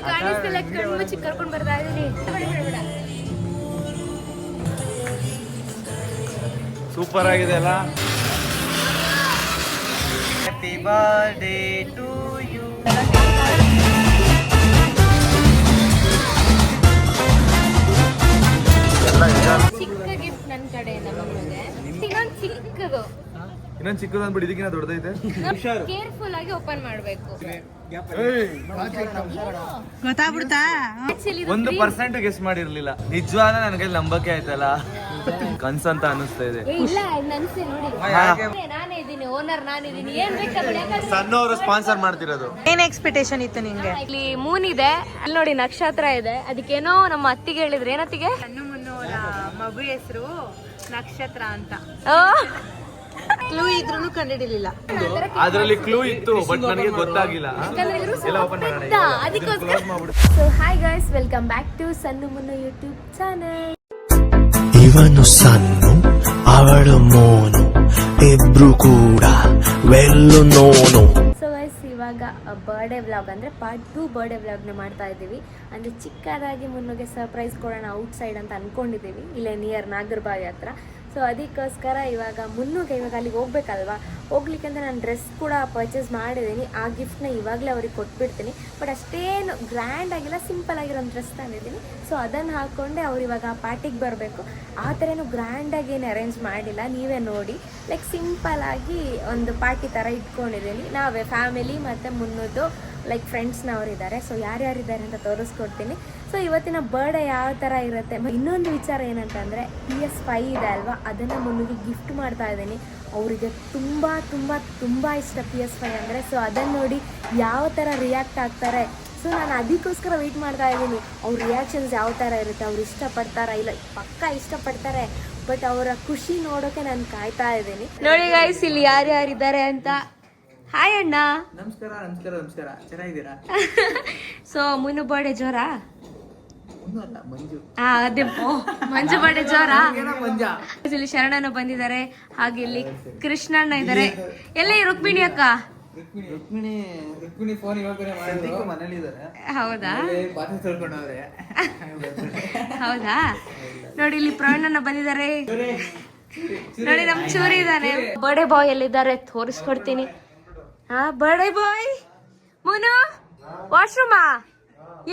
ಕಾಣಿಸ್ತಿಲ್ಲ, ಕಣ್ಣು ಮುಚ್ಚಿ ಕರ್ಕೊಂಡು ಬರ್ತಾ ಇದೀನಿ. ಸೂಪರ್ ಆಗಿದೆ ಅಲ್ಲ. Happy birthday to you. ಚಿಕ್ಕ ಗಿಫ್ಟ್ ನನ್ನ ಕಡೆಯಿಂದ ಮಗಳಿಗೆ. ಇನ್ನೊಂದು ಚಿಕ್ಕದು, ಇನ್ನೊಂದು ಚಿಕ್ಕದು ಅಂದ್ಬಿಟ್ಟು ಇದಕ್ಕಿಂತ ದೊಡ್ಡದೈತೆ. ಕೇರ್ಫುಲ್ ಆಗಿ ಓಪನ್ ಮಾಡ್ಬೇಕು. ಗೊತ್ತಾಗ್ಬಿಡ್ತಾ 1% ಗೆಸ್ ಮಾಡಿರ್ಲಿಲ್ಲ. ನಿಜವಾದ ನನ್ನ ಕೈಲಿ ನಂಬಕ್ಕೆ ಆಯ್ತಲ್ಲ, ಕನ್ಸಂತ ಅನಿಸ್ತಾ ಇದೆ. ಇಲ್ಲ ನನ್ಸೆ ನೋಡಿ, ನಾನೇ ಇದೀನಿ ಓನರ್, ನಾನಿದೀನಿ. ಏನ್ ಬೇಕಾದ್ರೆ ಸಣ್ಣವರು ಸ್ಪಾನ್ಸರ್ ಮಾಡ್ತಿರೋದು. ಏನ್ ಎಕ್ಸ್ಪೆಕ್ಟೇಷನ್ ಇತ್ತು ನಿಂಗೆ? ಇಲ್ಲಿ ಮೂನ್ ಇದೆ, ಅಲ್ಲಿ ನೋಡಿ ನಕ್ಷತ್ರ ಇದೆ. ಅದಕ್ಕೇನೋ ನಮ್ಮ ಅತ್ತಿಗೆ ಹೇಳಿದ್ರೆ, ಏನತ್ತಿಗೆ ಸಣ್ಣ ಮುನ್ನೋರ ಮಗು ಹೆಸರು ನಕ್ಷತ್ರ ಅಂತ. ಕ್ಲೂ ಇದ್ರೂ ಕಂಡಿಡಿಲಿಲ್ಲ. ಅದ್ರಲ್ಲಿ ಕ್ಲೂ ಇತ್ತು, ಬಟ್ ನನಗೆ ಗೊತ್ತಾಗಿಲ್ಲ. So hi guys, welcome back to ಸಣ್ಣ ಮುನ್ನು ಯೂಟ್ಯೂಬ್ ಚಾನೆಲ್. ಇವನು ಸಣ್ಣ, ಅವಳು ಮೋನು, ಇಬ್ರು ಕೂಡ ವೆಲ್ಲು ನೋನು. ಸೊ ಗೈಸ್, ಇವಾಗ ಬರ್ಡೇ ವ್ಲಾಗ್ ಅಂದರೆ ಪಾರ್ಟ್ 2 ಬರ್ಡೇ ವ್ಲಾಗ್ನ ಮಾಡ್ತಾ ಇದ್ದೀವಿ. ಅಂದರೆ ಚಿಕ್ಕದಾಗಿ ಮುನ್ನುಗೆ ಸರ್ಪ್ರೈಸ್ ಕೊಡೋಣ ಔಟ್ ಸೈಡ್ ಅಂತ ಅಂದ್ಕೊಂಡಿದ್ದೀವಿ, ಇಲ್ಲೇ ನಿಯರ್ ನಾಗರಬಾವಿ ಹತ್ರ. ಸೊ ಅದಕ್ಕೋಸ್ಕರ ಇವಾಗ ಮುನ್ನುಗೆ ಇವಾಗ ಅಲ್ಲಿಗೆ ಹೋಗ್ಬೇಕಲ್ವಾ, ಹೋಗ್ಲಿಕ್ಕೆ ಅಂತ ನಾನು ಡ್ರೆಸ್ ಕೂಡ ಪರ್ಚೇಸ್ ಮಾಡಿದ್ದೀನಿ. ಆ ಗಿಫ್ಟ್ನ ಇವಾಗಲೇ ಅವ್ರಿಗೆ ಕೊಟ್ಬಿಡ್ತೀನಿ. ಬಟ್ ಅಷ್ಟೇನು ಗ್ರ್ಯಾಂಡ್ ಆಗಿಲ್ಲ, ಸಿಂಪಲ್ ಆಗಿರೋ ಒಂದು ಡ್ರೆಸ್ ತಂದಿದ್ದೀನಿ. ಸೊ ಅದನ್ನು ಹಾಕ್ಕೊಂಡೆ ಅವ್ರು ಇವಾಗ ಆ ಪಾರ್ಟಿಗೆ ಬರಬೇಕು. ಆ ಥರ ಏನು ಗ್ರ್ಯಾಂಡಾಗಿ ಏನು ಅರೇಂಜ್ ಮಾಡಿಲ್ಲ, ನೀವೇ ನೋಡಿ. ಲೈಕ್ ಸಿಂಪಲ್ಲಾಗಿ ಒಂದು ಪಾರ್ಟಿ ಥರ ಇಟ್ಕೊಂಡಿದ್ದೀನಿ. ನಾವೇ ಫ್ಯಾಮಿಲಿ ಮತ್ತು ಮುನ್ನೂದು ಲೈಕ್ ಫ್ರೆಂಡ್ಸ್ನವರಿದ್ದಾರೆ. ಸೊ ಯಾರ್ಯಾರಿದ್ದಾರೆ ಅಂತ ತೋರಿಸ್ಕೊಡ್ತೀನಿ. ಸೊ ಇವತ್ತಿನ ಬರ್ಡೇ ಯಾವ ಥರ ಇರುತ್ತೆ. ಇನ್ನೊಂದು ವಿಚಾರ ಏನಂತಂದರೆ, PS5 ಇದೆ ಅಲ್ವಾ, ಅದನ್ನು ಮುನ್ನುಗೆ ಗಿಫ್ಟ್ ಮಾಡ್ತಾ ಇದ್ದೀನಿ. ಅವರಿಗೆ ತುಂಬ ತುಂಬ ತುಂಬ ಇಷ್ಟ PS5 ಅಂದರೆ. ಸೊ ಅದನ್ನು ನೋಡಿ ಯಾವ ಥರ ರಿಯಾಕ್ಟ್ ಆಗ್ತಾರೆ. ಸೊ ನಾನು ಅದಕ್ಕೋಸ್ಕರ ವೆಯ್ಟ್ ಮಾಡ್ತಾ ಇದ್ದೀನಿ, ಅವ್ರ ರಿಯಾಕ್ಷನ್ಸ್ ಯಾವ ಥರ ಇರುತ್ತೆ, ಅವ್ರು ಇಷ್ಟಪಡ್ತಾರಾ ಇಲ್ಲ. ಪಕ್ಕಾ ಇಷ್ಟಪಡ್ತಾರೆ, ಬಟ್ ಅವರ ಖುಷಿ ನೋಡೋಕೆ ನಾನು ಕಾಯ್ತಾ ಇದ್ದೀನಿ. ನೋಡಿ ಗೈಸ್, ಇಲ್ಲಿ ಯಾರ್ಯಾರಿದ್ದಾರೆ ಅಂತ. ಹಾಯ್ ಅಣ್ಣ. ನಮಸ್ಕಾರ ನಮಸ್ಕಾರ ನಮಸ್ಕಾರ, ಚೆನ್ನಾಗಿದ್ದೀರಾ? ಸೊ ಮುನ್ನು ಬರ್ಡೇ ಜೋರಾ? ಮಂಜು. ಅದೇ ಮಂಜು ಬರ್ಡೇ ಜೋರಾ? ಮಂಜ. ಇಲ್ಲಿ ಶರಣನ ಬಂದಿದ್ದಾರೆ, ಹಾಗೆ ಇಲ್ಲಿ ಕೃಷ್ಣಣ್ಣ ಇದ್ದಾರೆ. ಎಲ್ಲಿ ರುಕ್ಮಿಣಿ ಅಕ್ಕ? ರುಕ್ಮಿಣಿ ಫೋನ್ ಇವಾಗ ಮನೇಲಿ ಇದ್ದಾರೆ. ಹೌದಾ? ಪಾತ್ರೆ ತೊಳ್ಕೊಂಡವ್ರೆ. ಹೌದಾ? ನೋಡಿ ಇಲ್ಲಿ ಪ್ರವೀಣಣ್ಣ ಬಂದಿದ್ದಾರೆ. ನೋಡಿ ನಮ್ ಚೂರಿ ಇದ್ದಾನೆ. ಬರ್ಡೇ ಬಾಯ್ ಎಲ್ಲಿದ್ದಾರೆ ತೋರಿಸ್ಕೊಡ್ತೀನಿ. ಬರ್ಡೇ ಬಾಯ್ ಮುನು, ವಾಶ್ರೂಮಾ?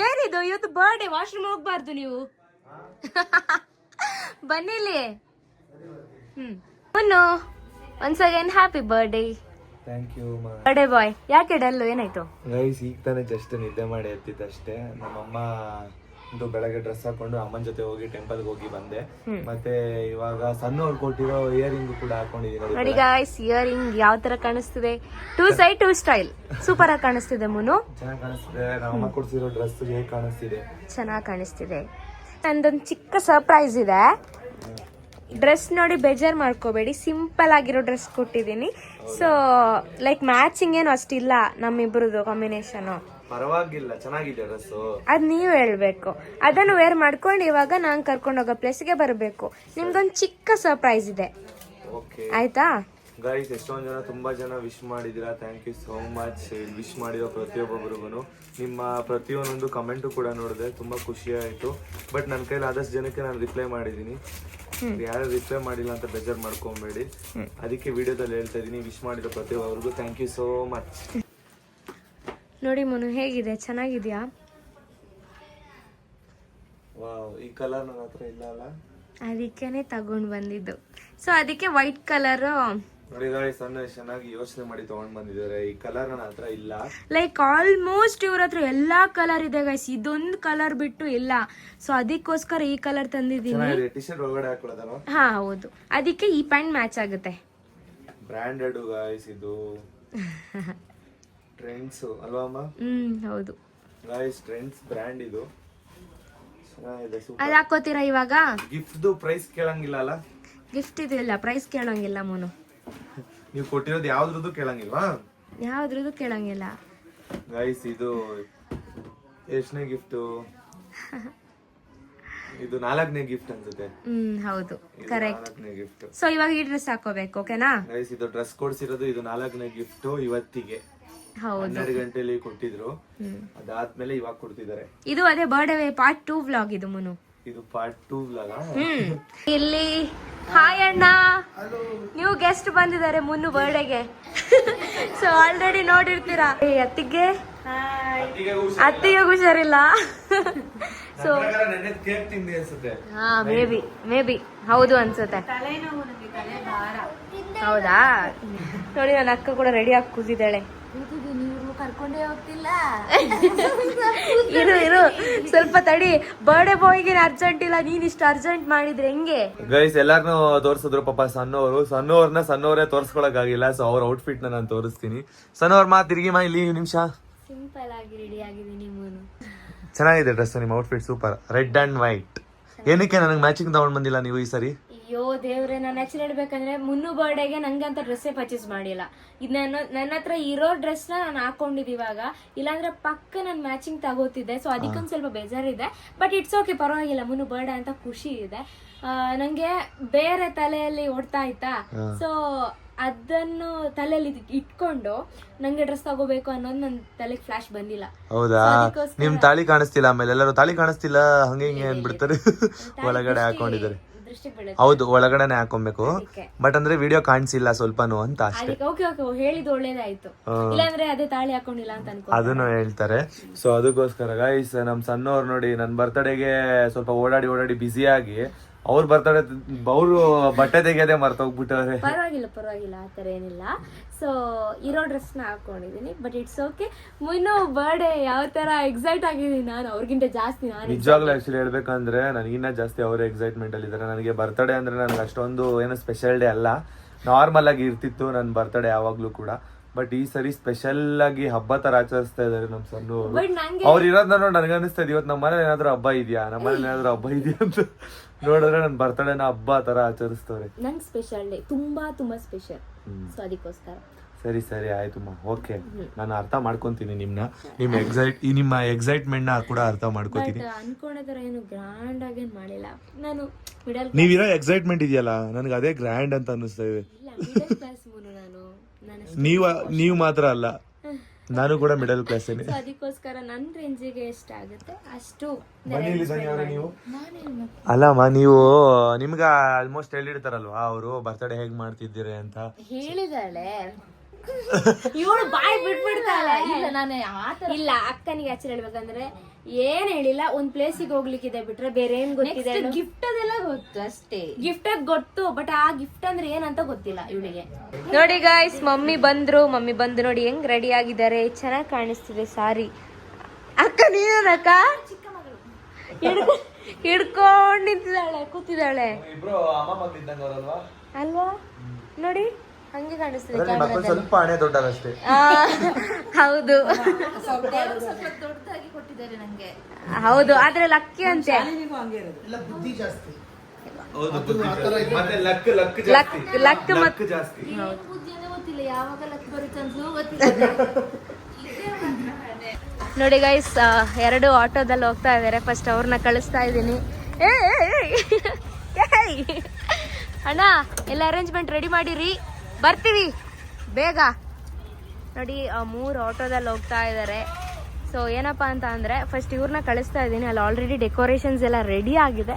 ಏನಿದು ಇವತ್ತು ಬರ್ಡೇ, ವಾಶ್ರೂಮ್ ಹೋಗ್ಬಾರ್ದು ನೀವು. ಬನ್ನಿಲ್ಲಿ. Munnu, once again happy birthday. Thank you. Birthday boy. ಯಾಕೆ ಡಲ್ಲು, ಏನಾಯ್ತು? ಗೈಸ್, ಈಗ ತಾನೇ ಜಸ್ಟ್ ನಿದ್ದೆ ಮಾಡಿ ಎತ್ತಿದ್ದಷ್ಟೇ. ನಮ್ಮಮ್ಮ ಬೆಳಗ್ಗೆ ಡ್ರೆಸ್ ಹಾಕೊಂಡು ಅಮ್ಮನ ಜೊತೆ ಹೋಗಿ ಟೆಂಪಲ್ಗೆ ಹೋಗಿ ಬಂದೆ. ಮತ್ತೆ ಇವಾಗ ಸಣ್ಣವ್ರು ಕೊಟ್ಟಿರೋ ಇಯರಿಂಗ್ ಕೂಡ ಹಾಕೊಂಡಿದ್ದೀನಿ. ನೋಡಿ ಗಾಯ್ಸ್, ಇಯರಿಂಗ್ ಯಾವ ತರ ಕಾಣಿಸ್ತಿದೆ. 2 ಸೈಡ್ 2 ಸ್ಟೈಲ್ ಸೂಪರ್ ಆಗಿ ಕಾಣಿಸ್ತಿದೆ. ಮುನು ಚೆನ್ನಾಗಿ ಕಾಣಿಸ್ತಿದೆ. ನಮ್ಮಮ್ಮ ಕೊಡ್ಸಿರೋ ಡ್ರೆಸ್ ಹೇಗೆ ಕಾಣಿಸ್ತಿದೆ? ಚೆನ್ನಾಗಿ ಕಾಣಿಸ್ತಿದೆ. ನಂದೊಂದು ಚಿಕ್ಕ ಸರ್ಪ್ರೈಸ್ ಇದೆ. ಡ್ರೆಸ್ ನೋಡಿ ಬೇಜಾರು ಮಾಡ್ಕೋಬೇಡಿ, ಸಿಂಪಲ್ ಆಗಿರೋ ಡ್ರೆಸ್ ಕೊಟ್ಟಿದ್ದೀನಿ. ಸೊ ಲೈಕ್ ಮ್ಯಾಚಿಂಗ್ ಏನು ಅಷ್ಟಿಲ್ಲ ನಮ್ಮಿಬ್ರದ್ದು ಕಾಂಬಿನೇಷನ್. ಪರವಾಗಿಲ್ಲ, ಚೆನ್ನಾಗಿದೆ ಡ್ರೆಸ್. ಅದ್ ನೀವ್ ಹೇಳ್ಬೇಕು. ಅದನ್ನು ವೇರ್ ಮಾಡ್ಕೊಂಡು ಇವಾಗ ನಾನ್ ಕರ್ಕೊಂಡು ಹೋಗೋ ಪ್ಲೇಸ್ಗೆ ಬರಬೇಕು. ನಿಮ್ಗೊಂದು ಚಿಕ್ಕ ಸರ್ಪ್ರೈಸ್ ಇದೆ, ಆಯ್ತಾ? ಗೈಸ್, ಎಷ್ಟೊಂದು ಜನ ತುಂಬಾ ಜನ ವಿಶ್ ಮಾಡಿದಿರಾ, thank you so much. Wish ಮಾಡಿರೋ ಪ್ರತಿಯೊಬ್ಬೊಬ್ಬರಿಗೂ ನಿಮ್ಮ ಪ್ರತಿಯೊಂದೊಂದು ಕಮೆಂಟು ಕೂಡ ನೋಡಿದೆ, ತುಂಬಾ ಖುಷಿ ಆಯ್ತು. ಬಟ್ ನನ್ನ ಕೈಲಿ ಆದಷ್ಟು ಜನಕ್ಕೆ ನಾನು ರಿಪ್ಲೈ ಮಾಡಿದ್ದೀನಿ. ಯಾರು ರಿಪ್ಲೈ ಮಾಡಿಲ್ಲ ಅಂತ ಬೇಜಾರು ಮಾಡ್ಕೊಬೇಡಿ. ಅದಕ್ಕೆ ವಿಡಿಯೋದಲ್ಲಿ ಹೇಳ್ತಾ ಇದೀನಿ, ವಿಶ್ ಮಾಡಿರೋ ಪ್ರತಿಯೊಬ್ಬರಿಗೂ ಥ್ಯಾಂಕ್ ಯು ಸೋ ಮಚ್. ನೋಡಿ ಮುನು, ಹೇಗಿದೆ? ಚೆನ್ನಾಗಿದ್ಯಾ? ವಾವ್, ಈ ಕಲರ್ ನನ್ನ ಹತ್ರ ಇಲ್ಲ ಅಲ್ಲ, ಅದಕ್ಕೇನೆ ತಗೊಂಡ್ ಬಂದಿದ್ದು. ಸೊ ಅದಕ್ಕೆ ವೈಟ್ ಕಲರ್ ನೋಡಿ ಗಾಯ್ಸ್, ಚೆನ್ನಾಗಿ ಯೋಚನೆ ಮಾಡಿ ತಗೊಂಡ್ ಬಂದಿದ್ದಾರೆ. ಈ ಕಲರ್ ನನ್ನ ಹತ್ರ ಇಲ್ಲ. ಲೈಕ್ ಆಲ್ಮೋಸ್ಟ್ ಇವ್ರ ಹತ್ರ ಎಲ್ಲಾ ಕಲರ್ ಇದೆ ಗೈಸ್, ಇದೊಂದು ಕಲರ್ ಬಿಟ್ಟು ಇಲ್ಲ. ಸೊ ಅದಕ್ಕೋಸ್ಕರ ಈ ಕಲರ್ ತಂದಿದ್ದೀನಿ. ಟಿ ಶರ್ಟ್ ಒಳಗಡೆ ಹಾಕೊಳ್ಳೋದಲ್ವಾ? ಹಾ ಹೌದು, ಅದಕ್ಕೆ ಈ ಪ್ಯಾಂಟ್ ಮ್ಯಾಚ್ ಆಗುತ್ತೆ. ಬ್ರಾಂಡೆಡ್ ಗಾಯ್ಸ್, ಇದು ಟ್ರೆಂಡ್ಸ್ ಅಲ್ವಾ ಅಮ್ಮ? ಹೌದು ಗಾಯ್ಸ್, ಟ್ರೆಂಡ್ಸ್ ಬ್ರ್ಯಾಂಡ್ ಇದು. ಚೆನ್ನಾಗಿದೆ, ಸೂಪರ್. ಅದ್ ಹಾಕೋತೀರಾ ಇವಾಗ? ಗಿಫ್ಟ್ ಪ್ರೈಸ್ ಕೇಳಂಗಿಲ್ಲ ಅಲ್ಲ? ಗಿಫ್ಟ್ ಇದೆಲ್ಲ ಪ್ರೈಸ್ ಕೇಳಂಗಿಲ್ಲ ಮುನು. ನೀವು ಕೊಟ್ಟಿರೋದು ಯಾವ್ದ್ರದ್ದು ಕೇಳಂಗಿಲ್ವಾ? ಯಾವ್ದ್ರದ್ದು ಕೇಳಂಗಿಲ್ಲ ಗೈಸ್. ಇದು ಎಷ್ಟನೇ ಗಿಫ್ಟ್? ಇದು 4ನೇ ಗಿಫ್ಟ್ ಅನ್ಸುತ್ತೆ. ಹೌದು, ಕರೆಕ್ಟ್. 4ನೇ ಗಿಫ್ಟ್. ಸೊ ಇವಾಗ ಈ ಡ್ರೆಸ್ ಹಾಕೋಬೇಕು, ಓಕೆನಾ? ಗೈಸ್, ಇದು ಡ್ರೆಸ್ ಕೊಡ್ಸಿರೋದು, ಇದು 4ನೇ ಗಿಫ್ಟ್ ಇವತ್ತಿಗೆ. ಹೌದು 12 ಗಂಟೆಲಿ ಕೊಟ್ಟಿದ್ರು. ಅದಾದ್ಮೇಲೆ ಇವಾಗ ಕೊಡ್ತಿದ್ದಾರೆ. ಇದು ಅದೇ ಬರ್ಡೇ ಪಾರ್ಟ್ 2 ವ್ಲಾಗ್ ಇದು ಮುನು. ಇದು ಪಾರ್ಟ್ 2 ವ್ಲಾಗ್. ಇಲ್ಲಿ ಹಾಯ್ ಅಣ್ಣ, ನೀವು ಗೆಸ್ಟ್ ಬಂದಿದ್ದಾರೆ ಮುನ್ನು ಬರ್ಡೇಗೆ. ಸೊ ಆಲ್ರೆಡಿ ನೋಡಿರ್ತೀರಾ. ಅತ್ತಿಗೆ ಹುಷಾರಿಲ್ಲ. ಸೊ ಕೇಕ್ ತಿಂದಿ ಅನ್ಸುತ್ತೆ. ಹಾ ಮೇ ಬಿ ಹೌದು ಅನ್ಸುತ್ತೆ. ಹೌದಾ? ನೋಡಿ ನನ್ನ ಅಕ್ಕ ಕೂಡ ರೆಡಿ ಆಗಿ ಕೂತಿದ್ದಾಳೆ. ನೀವು ಕರ್ಕೊಂಡೇ ಹೋಗ್ತಿಲ್ಲ. ಇರು ಸ್ವಲ್ಪ ತಡಿ. ಬರ್ಡೇ ಬಾಯ್ಗೆ ಅರ್ಜೆಂಟ್ ಇಲ್ಲ, ನೀನ್ ಇಷ್ಟು ಅರ್ಜೆಂಟ್ ಮಾಡಿದ್ರೆ ಹೆಂಗೆ? ಗೈಸ್ ಎಲ್ಲಾರ್ನು ತೋರ್ಸಿದ್ರು ಪಾಪ ಸಣ್ಣವರೇ ತೋರ್ಸ್ಕೊಳಕ್ ಆಗಿಲ್ಲ. ಸೊ ಅವ್ರ ಔಟ್ಫಿಟ್ ನಾನು ತೋರಿಸ್ತೀನಿ. ಸಣ್ಣವ್ರ ತಿರುಗಿ ಇಲ್ಲಿ ನಿಮಿಷ. ಸಿಂಪಲ್ ಆಗಿ ರೆಡಿ ಆಗಿದ್ದೀನಿ ಮುನು. ಚೆನ್ನಾಗಿದೆ ಡ್ರೆಸ್, ನಿಮ್ಮ outfit super. Red and white. ಏನಕ್ಕೆ ನನಗೆ ಮ್ಯಾಚಿಂಗ್ ತಗೊಂಡ್ ಬಂದಿಲ್ಲ ನೀವು ಈ ಸರಿ? ಅಯ್ಯೋ ದೇವ್ರೆ, ನಾನು ಆಕ್ಚುಲಿ ಹೇಳ್ಬೇಕಂದ್ರೆ ಮುನ್ನು ಬರ್ಡೇಗೆ ನಂಗೆ ಅಂತ ಡ್ರೆಸ್ಸೇ ಪರ್ಚೇಸ್ ಮಾಡಿಲ್ಲ. ಇದು ನನ್ನ ಹತ್ರ ಇರೋ ಡ್ರೆಸ್ ನಾನು ಹಾಕೊಂಡಿದ್ದು ಇವಾಗ. ಇಲ್ಲಾಂದ್ರೆ ಪಕ್ಕ ನಾನು ಮ್ಯಾಚಿಂಗ್ ತಗೋತಿದ್ದೆ. ಸೊ ಅದಕ್ಕೊಂದು ಸ್ವಲ್ಪ ಬೇಜಾರಿದೆ. ಬಟ್ ಇಟ್ಸ್ ಓಕೆ, ಪರವಾಗಿಲ್ಲ. ಮುನ್ನು ಬರ್ಡೇ ಅಂತ ಖುಷಿ ಇದೆ. ನಂಗೆ ಬೇರೆ ತಲೆಯಲ್ಲಿ ಓಡ್ತಾ ಇತ್ತಾ. ಸೊ ಅದನ್ನು ತಲೆಯಲ್ಲಿ ಇಟ್ಕೊಂಡು ನಂಗೆ ಡ್ರೆಸ್ ತಗೋಬೇಕು ಅನ್ನೋದು ನನ್ನ ತಲೆಗೆ ಫ್ಲಾಶ್ ಬಂದಿಲ್ಲ. ಹೌದಾ? ನಿಮ್ ತಾಳಿ ಕಾಣಿಸ್ತಿಲ್ಲ, ಆಮೇಲೆ ಎಲ್ಲರೂ ತಾಳಿ ಕಾಣಿಸ್ತಿಲ್ಲ ಹಂಗೆ ಹಿಂಗೆ ಅನ್ಬಿಡ್ತಾರೆ. ಒಳಗಡೆ ಹಾಕೊಂಡಿದ್ದಾರೆ. ಹೌದು, ಒಳಗಡೆನೆ ಹಾಕೊಬೇಕು. ಬಟ್ ಅಂದ್ರೆ ವಿಡಿಯೋ ಕಾಣಿಸಿಲ್ಲ ಸ್ವಲ್ಪನು ಅಂತ ಅಷ್ಟೇ. ಓಕೆ ಹೇಳಿದ್ದು ಒಳ್ಳೇದಾಯ್ತು. ಇಲ್ಲಾಂದ್ರೆ ಅದೇ ತಾಳಿ ಹಾಕೊಂಡಿಲ್ಲ ಅಂತ ಅನ್ಕೋ. ಅದನ್ನು ಹೇಳ್ತಾರೆ. ಸೊ ಅದಕ್ಕೋಸ್ಕರ ಗೈಸ್ ನಮ್ ಸಣ್ಣವ್ರು ನೋಡಿ ನನ್ನ ಬರ್ತಡೆಗೆ ಸ್ವಲ್ಪ ಓಡಾಡಿ ಬ್ಯುಸಿ ಆಗಿ ಅವ್ರ ಬರ್ತಡೆ ಅವರು ಬಟ್ಟೆ ತೆಗೆಯೋದೇ ಮರ್ತೋಗ್ಬಿಟ್ಟವ್ರೆ. ಪರವಾಗಿಲ್ಲ ಆತರ ಏನಿಲ್ಲ. ಸೊ ಇರೋ ಡ್ರೆಸ್ ನ ಹಾಕೊಂಡಿದೀನಿ. But it's okay. Munnu birthday ಯಾವ ತರ ಎಕ್ಸೈಟ್ ಆಗಿದ್ದೀನಿ ನಾನು, ಅವ್ರಿಗಿಂತ ಜಾಸ್ತಿ. ನಾನು ನಿಜವಾಗ್ಲೂ ಆಕ್ಚುಲಿ ಹೇಳ್ಬೇಕಂದ್ರೆ ನನಗಿನ್ನ ಜಾಸ್ತಿ ಅವರೇ ಎಕ್ಸೈಟ್ಮೆಂಟ್ ಅಲ್ಲಿ ಇದ್ದಾರೆ. ನನಗೆ ಬರ್ತಡೇ ಅಂದ್ರೆ ನನಗೆ ಅಷ್ಟೊಂದು ಏನು ಸ್ಪೆಷಲ್ ಡೇ ಅಲ್ಲ, ನಾರ್ಮಲ್ ಆಗಿ ಇರ್ತಿತ್ತು ನನ್ನ ಬರ್ತಡೇ ಯಾವಾಗ್ಲೂ ಕೂಡ. ಬಟ್ ಈ ಸರಿ ಸ್ಪೆಷಲ್ ಆಗಿ ಹಬ್ಬ ತರ ಆಚರಿಸ್ತಾ ಇದಾರೆ ನಮ್ ಸಣ್ಣವರು. ಅವ್ರು ಇರೋದ್ ನೋಡಿ ನನಗೆ ಅನಿಸ್ತಾ ಇದೆ ಇವತ್ತು ನಮ್ಮ ಮನೇಲಿ ಏನಾದ್ರು ಹಬ್ಬ ಇದೆಯಾ ಅಂತ ನೋಡಿದ್ರೆ ನನ್ ಬರ್ತಡೇನ ಹಬ್ಬ ತರ ಆಚರಿಸ್ತವ್ರೆ. ನಂಗೆ ಸ್ಪೆಷಲ್ ಡೇ, ತುಂಬಾ ಸ್ಪೆಷಲ್. ಸೊ ಅದಕ್ಕೋಸ್ಕರ ಸರಿ ಆಯ್ತಮ್ಮ, ಓಕೆ. ನಾನು ಅರ್ಥ ಮಾಡ್ಕೊಂತೀನಿ ನಿಮ್ಮ ಎಕ್ಸೈಟ್ಮೆಂಟ್ ನ ಕೂಡ ಅರ್ಥ ಮಾಡ್ಕೋತೀನಿ. ಅನ್ಕೊಂಡದ್ರ ಏನು ಗ್ರ್ಯಾಂಡ್ ಆಗೇನ್ ಮಾಡಿಲ್ಲ ನಾನು. ನೀವಿರೋ ಎಕ್ಸೈಟ್ಮೆಂಟ್ ಇದೆಯಲ್ಲ ನನಗೆ ಅದೇ ಗ್ರ್ಯಾಂಡ್ ಅಂತ ಅನಿಸ್ತಾ ಇದೆ. ನೀವು ಮಾತ್ರ ಅಲ್ಲ, ನಾನು ಕೂಡ ಮಿಡಲ್ ಕ್ಲಾಸ್. ಅದಕ್ಕೋಸ್ಕರ ನನ್ನ ರೇಂಜಿಗೆ ಎಷ್ಟಾಗುತ್ತೆ ಅಷ್ಟು. ಅಲ್ಲಮ್ಮ, ನೀವು ನಿಮ್ಗ ಆಲ್ಮೋಸ್ಟ್ ಹೇಳಿರ್ತಾರಲ್ವಾ ಅವರು ಬರ್ತಡೇ ಹೇಗ್ ಮಾಡ್ತಿದ್ದೀರಿ ಅಂತ. ಹೇಳಿದಾಳೆ ಇವಳು ಬಾಯಿ ಬಿಟ್ಬಿಡ್ತಾಳೆ. ಇಲ್ಲ ಅಕ್ಕನಿಗೆ ಆಚರಣೆ ಹೇಳ್ಬೇಕಂದ್ರೆ ಏನ್ ಹೇಳಿಲ್ಲ. ಒಂದ್ ಪ್ಲೇಸಿಗೆ ಹೋಗ್ಲಿಕ್ಕಿದೆ ಬಿಟ್ರೆ ಬೇರೆ ಏನ್ ಗೊತ್ತಿದೆ. ಗಿಫ್ಟ್ ಅದೆಲ್ಲ ಗೊತ್ತು ಅಷ್ಟೇ. ಗಿಫ್ಟ್ ಅದ್ ಗೊತ್ತು, ಬಟ್ ಆ ಗಿಫ್ಟ್ ಅಂದ್ರೆ ಏನಂತ ಗೊತ್ತಿಲ್ಲ ಇವಳಿಗೆ. ನೋಡಿ ಗಾಯ್ಸ್, ಮಮ್ಮಿ ಬಂದು ನೋಡಿ ಹೆಂಗ್ ರೆಡಿ ಆಗಿದ್ದಾರೆ. ಚೆನ್ನಾಗಿ ಕಾಣಿಸ್ತಿದೆ ಸಾರಿ. ಅಕ್ಕ ನೀನಕ್ಕ ಹಿಡ್ಕೊಂಡ್ ನಿಂತಿದ್ದಾಳೆ, ಕೂತಿದ್ದಾಳೆ ಅಲ್ವಾ? ನೋಡಿ ಹಂಗೆ ಕಾಣಿಸ್ತಿದೆ. ಸ್ವಲ್ಪ ಹಣೆ ದೊಡ್ಡದಷ್ಟೇ. ಹೌದು ಹೌದು, ಆದ್ರೆ ಲಕ್ಕಿ ಅಂತೆ. ಲಕ್ ಜಾಸ್ತಿ. ನೋಡಿ ಗೈಸ್, 2 ಆಟೋದಲ್ಲಿ ಹೋಗ್ತಾ ಇದಾರೆ. ಫಸ್ಟ್ ಅವ್ರನ್ನ ಕಳಿಸ್ತಾ ಇದ್ದೀನಿ. ಅಣ್ಣ ಎಲ್ಲ ಅರೇಂಜ್ಮೆಂಟ್ ರೆಡಿ ಮಾಡಿರಿ, ಬರ್ತೀವಿ ಬೇಗ. ನೋಡಿ 3 ಆಟೋದಲ್ಲಿ ಹೋಗ್ತಾ ಇದ್ದಾರೆ. ಸೊ ಏನಪ್ಪ ಅಂತ ಅಂದರೆ ಫಸ್ಟ್ ಇವ್ರನ್ನ ಕಳಿಸ್ತಾ ಇದ್ದೀನಿ. ಅಲ್ಲಿ ಆಲ್ರೆಡಿ ಡೆಕೋರೇಷನ್ಸ್ ಎಲ್ಲ ರೆಡಿ ಆಗಿದೆ.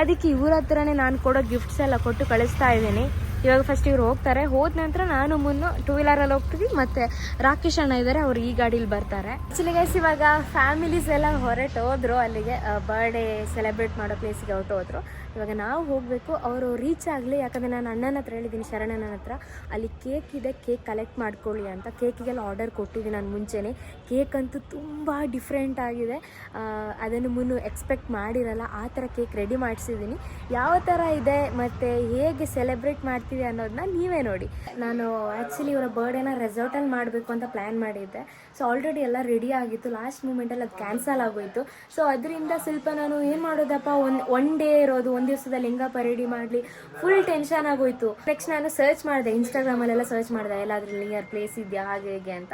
ಅದಕ್ಕೆ ಇವ್ರ ಹತ್ರನೇ ನಾನು ಕೊಡೋ ಗಿಫ್ಟ್ಸ್ ಎಲ್ಲ ಕೊಟ್ಟು ಕಳಿಸ್ತಾ ಇದ್ದೀನಿ. ಇವಾಗ ಫಸ್ಟ್ ಇವ್ರು ಹೋಗ್ತಾರೆ. ಹೋದ ನಂತರ ನಾನು ಮುನ್ನು 2 ವೀಲರಲ್ಲಿ ಹೋಗ್ತೀವಿ. ಮತ್ತು ರಾಕೇಶ್ ಅಣ್ಣ ಇದ್ದಾರೆ, ಅವ್ರು ಈ ಗಾಡೀಲಿ ಬರ್ತಾರೆ. ಆ್ಯಕ್ಚುಲಿ ಗೈಸ್ ಇವಾಗ ಫ್ಯಾಮಿಲೀಸ್ ಎಲ್ಲ ಹೊರಟೋದ್ರು ಅಲ್ಲಿಗೆ, ಬರ್ಡೇ ಸೆಲೆಬ್ರೇಟ್ ಮಾಡೋ ಪ್ಲೇಸಿಗೆ ಹೊರಟೋದ್ರು. ಇವಾಗ ನಾವು ಹೋಗಬೇಕು, ಅವರು ರೀಚ್ ಆಗಲಿ. ಯಾಕಂದರೆ ನಾನು ಅಣ್ಣನ ಹತ್ರ ಹೇಳಿದ್ದೀನಿ, ಶರಣನ ಹತ್ರ, ಅಲ್ಲಿ ಕೇಕ್ ಇದೆ, ಕೇಕ್ ಕಲೆಕ್ಟ್ ಮಾಡ್ಕೊಳ್ಳಿ ಅಂತ. ಕೇಕಿಗೆಲ್ಲ ಆರ್ಡರ್ ಕೊಟ್ಟಿದ್ದೀನಿ ನಾನು ಮುಂಚೆನೇ. ಕೇಕ್ ಅಂತೂ ತುಂಬ ಡಿಫ್ರೆಂಟ್ ಆಗಿದೆ, ಅದನ್ನು ಮುನ್ನು ಎಕ್ಸ್ಪೆಕ್ಟ್ ಮಾಡಿರಲ್ಲ. ಆ ಥರ ಕೇಕ್ ರೆಡಿ ಮಾಡಿಸಿದ್ದೀನಿ. ಯಾವ ಥರ ಇದೆ ಮತ್ತು ಹೇಗೆ ಸೆಲೆಬ್ರೇಟ್ ಮಾಡ್ತೀವಿ ಅನ್ನೋದನ್ನ ನೀವೇ ನೋಡಿ. ನಾನು ಆ್ಯಕ್ಚುಲಿ ಇವರ ಬರ್ಡೇನ ರೆಸಾರ್ಟಲ್ಲಿ ಮಾಡಬೇಕು ಅಂತ ಪ್ಲ್ಯಾನ್ ಮಾಡಿದ್ದೆ. ಸೊ ಆಲ್ರೆಡಿ ಎಲ್ಲ ರೆಡಿ ಆಗಿತ್ತು, ಲಾಸ್ಟ್ ಮೂಮೆಂಟಲ್ಲಿ ಅದು ಕ್ಯಾನ್ಸಲ್ ಆಗೋಯಿತು. ಸೊ ಅದರಿಂದ ಸ್ವಲ್ಪ ನಾನು ಏನು ಮಾಡೋದಪ್ಪ, ಒನ್ ಡೇ ಇರೋದು, ಒಂದು ದಿವಸದಲ್ಲಿ ಹೆಂಗಪ್ಪ ರೆಡಿ ಮಾಡಲಿ, ಫುಲ್ ಟೆನ್ಷನ್ ಆಗೋಯಿತು. ನೆಕ್ಸ್ಟ್ ನಾನು ಸರ್ಚ್ ಮಾಡಿದೆ, ಇನ್ಸ್ಟಾಗ್ರಾಮಲ್ಲೆಲ್ಲ ಸರ್ಚ್ ಮಾಡಿದೆ ಎಲ್ಲಾದ್ರೂ ನಿಯರ್ ಪ್ಲೇಸ್ ಇದೆಯಾ ಹಾಗೆ ಹೇಗೆ ಅಂತ.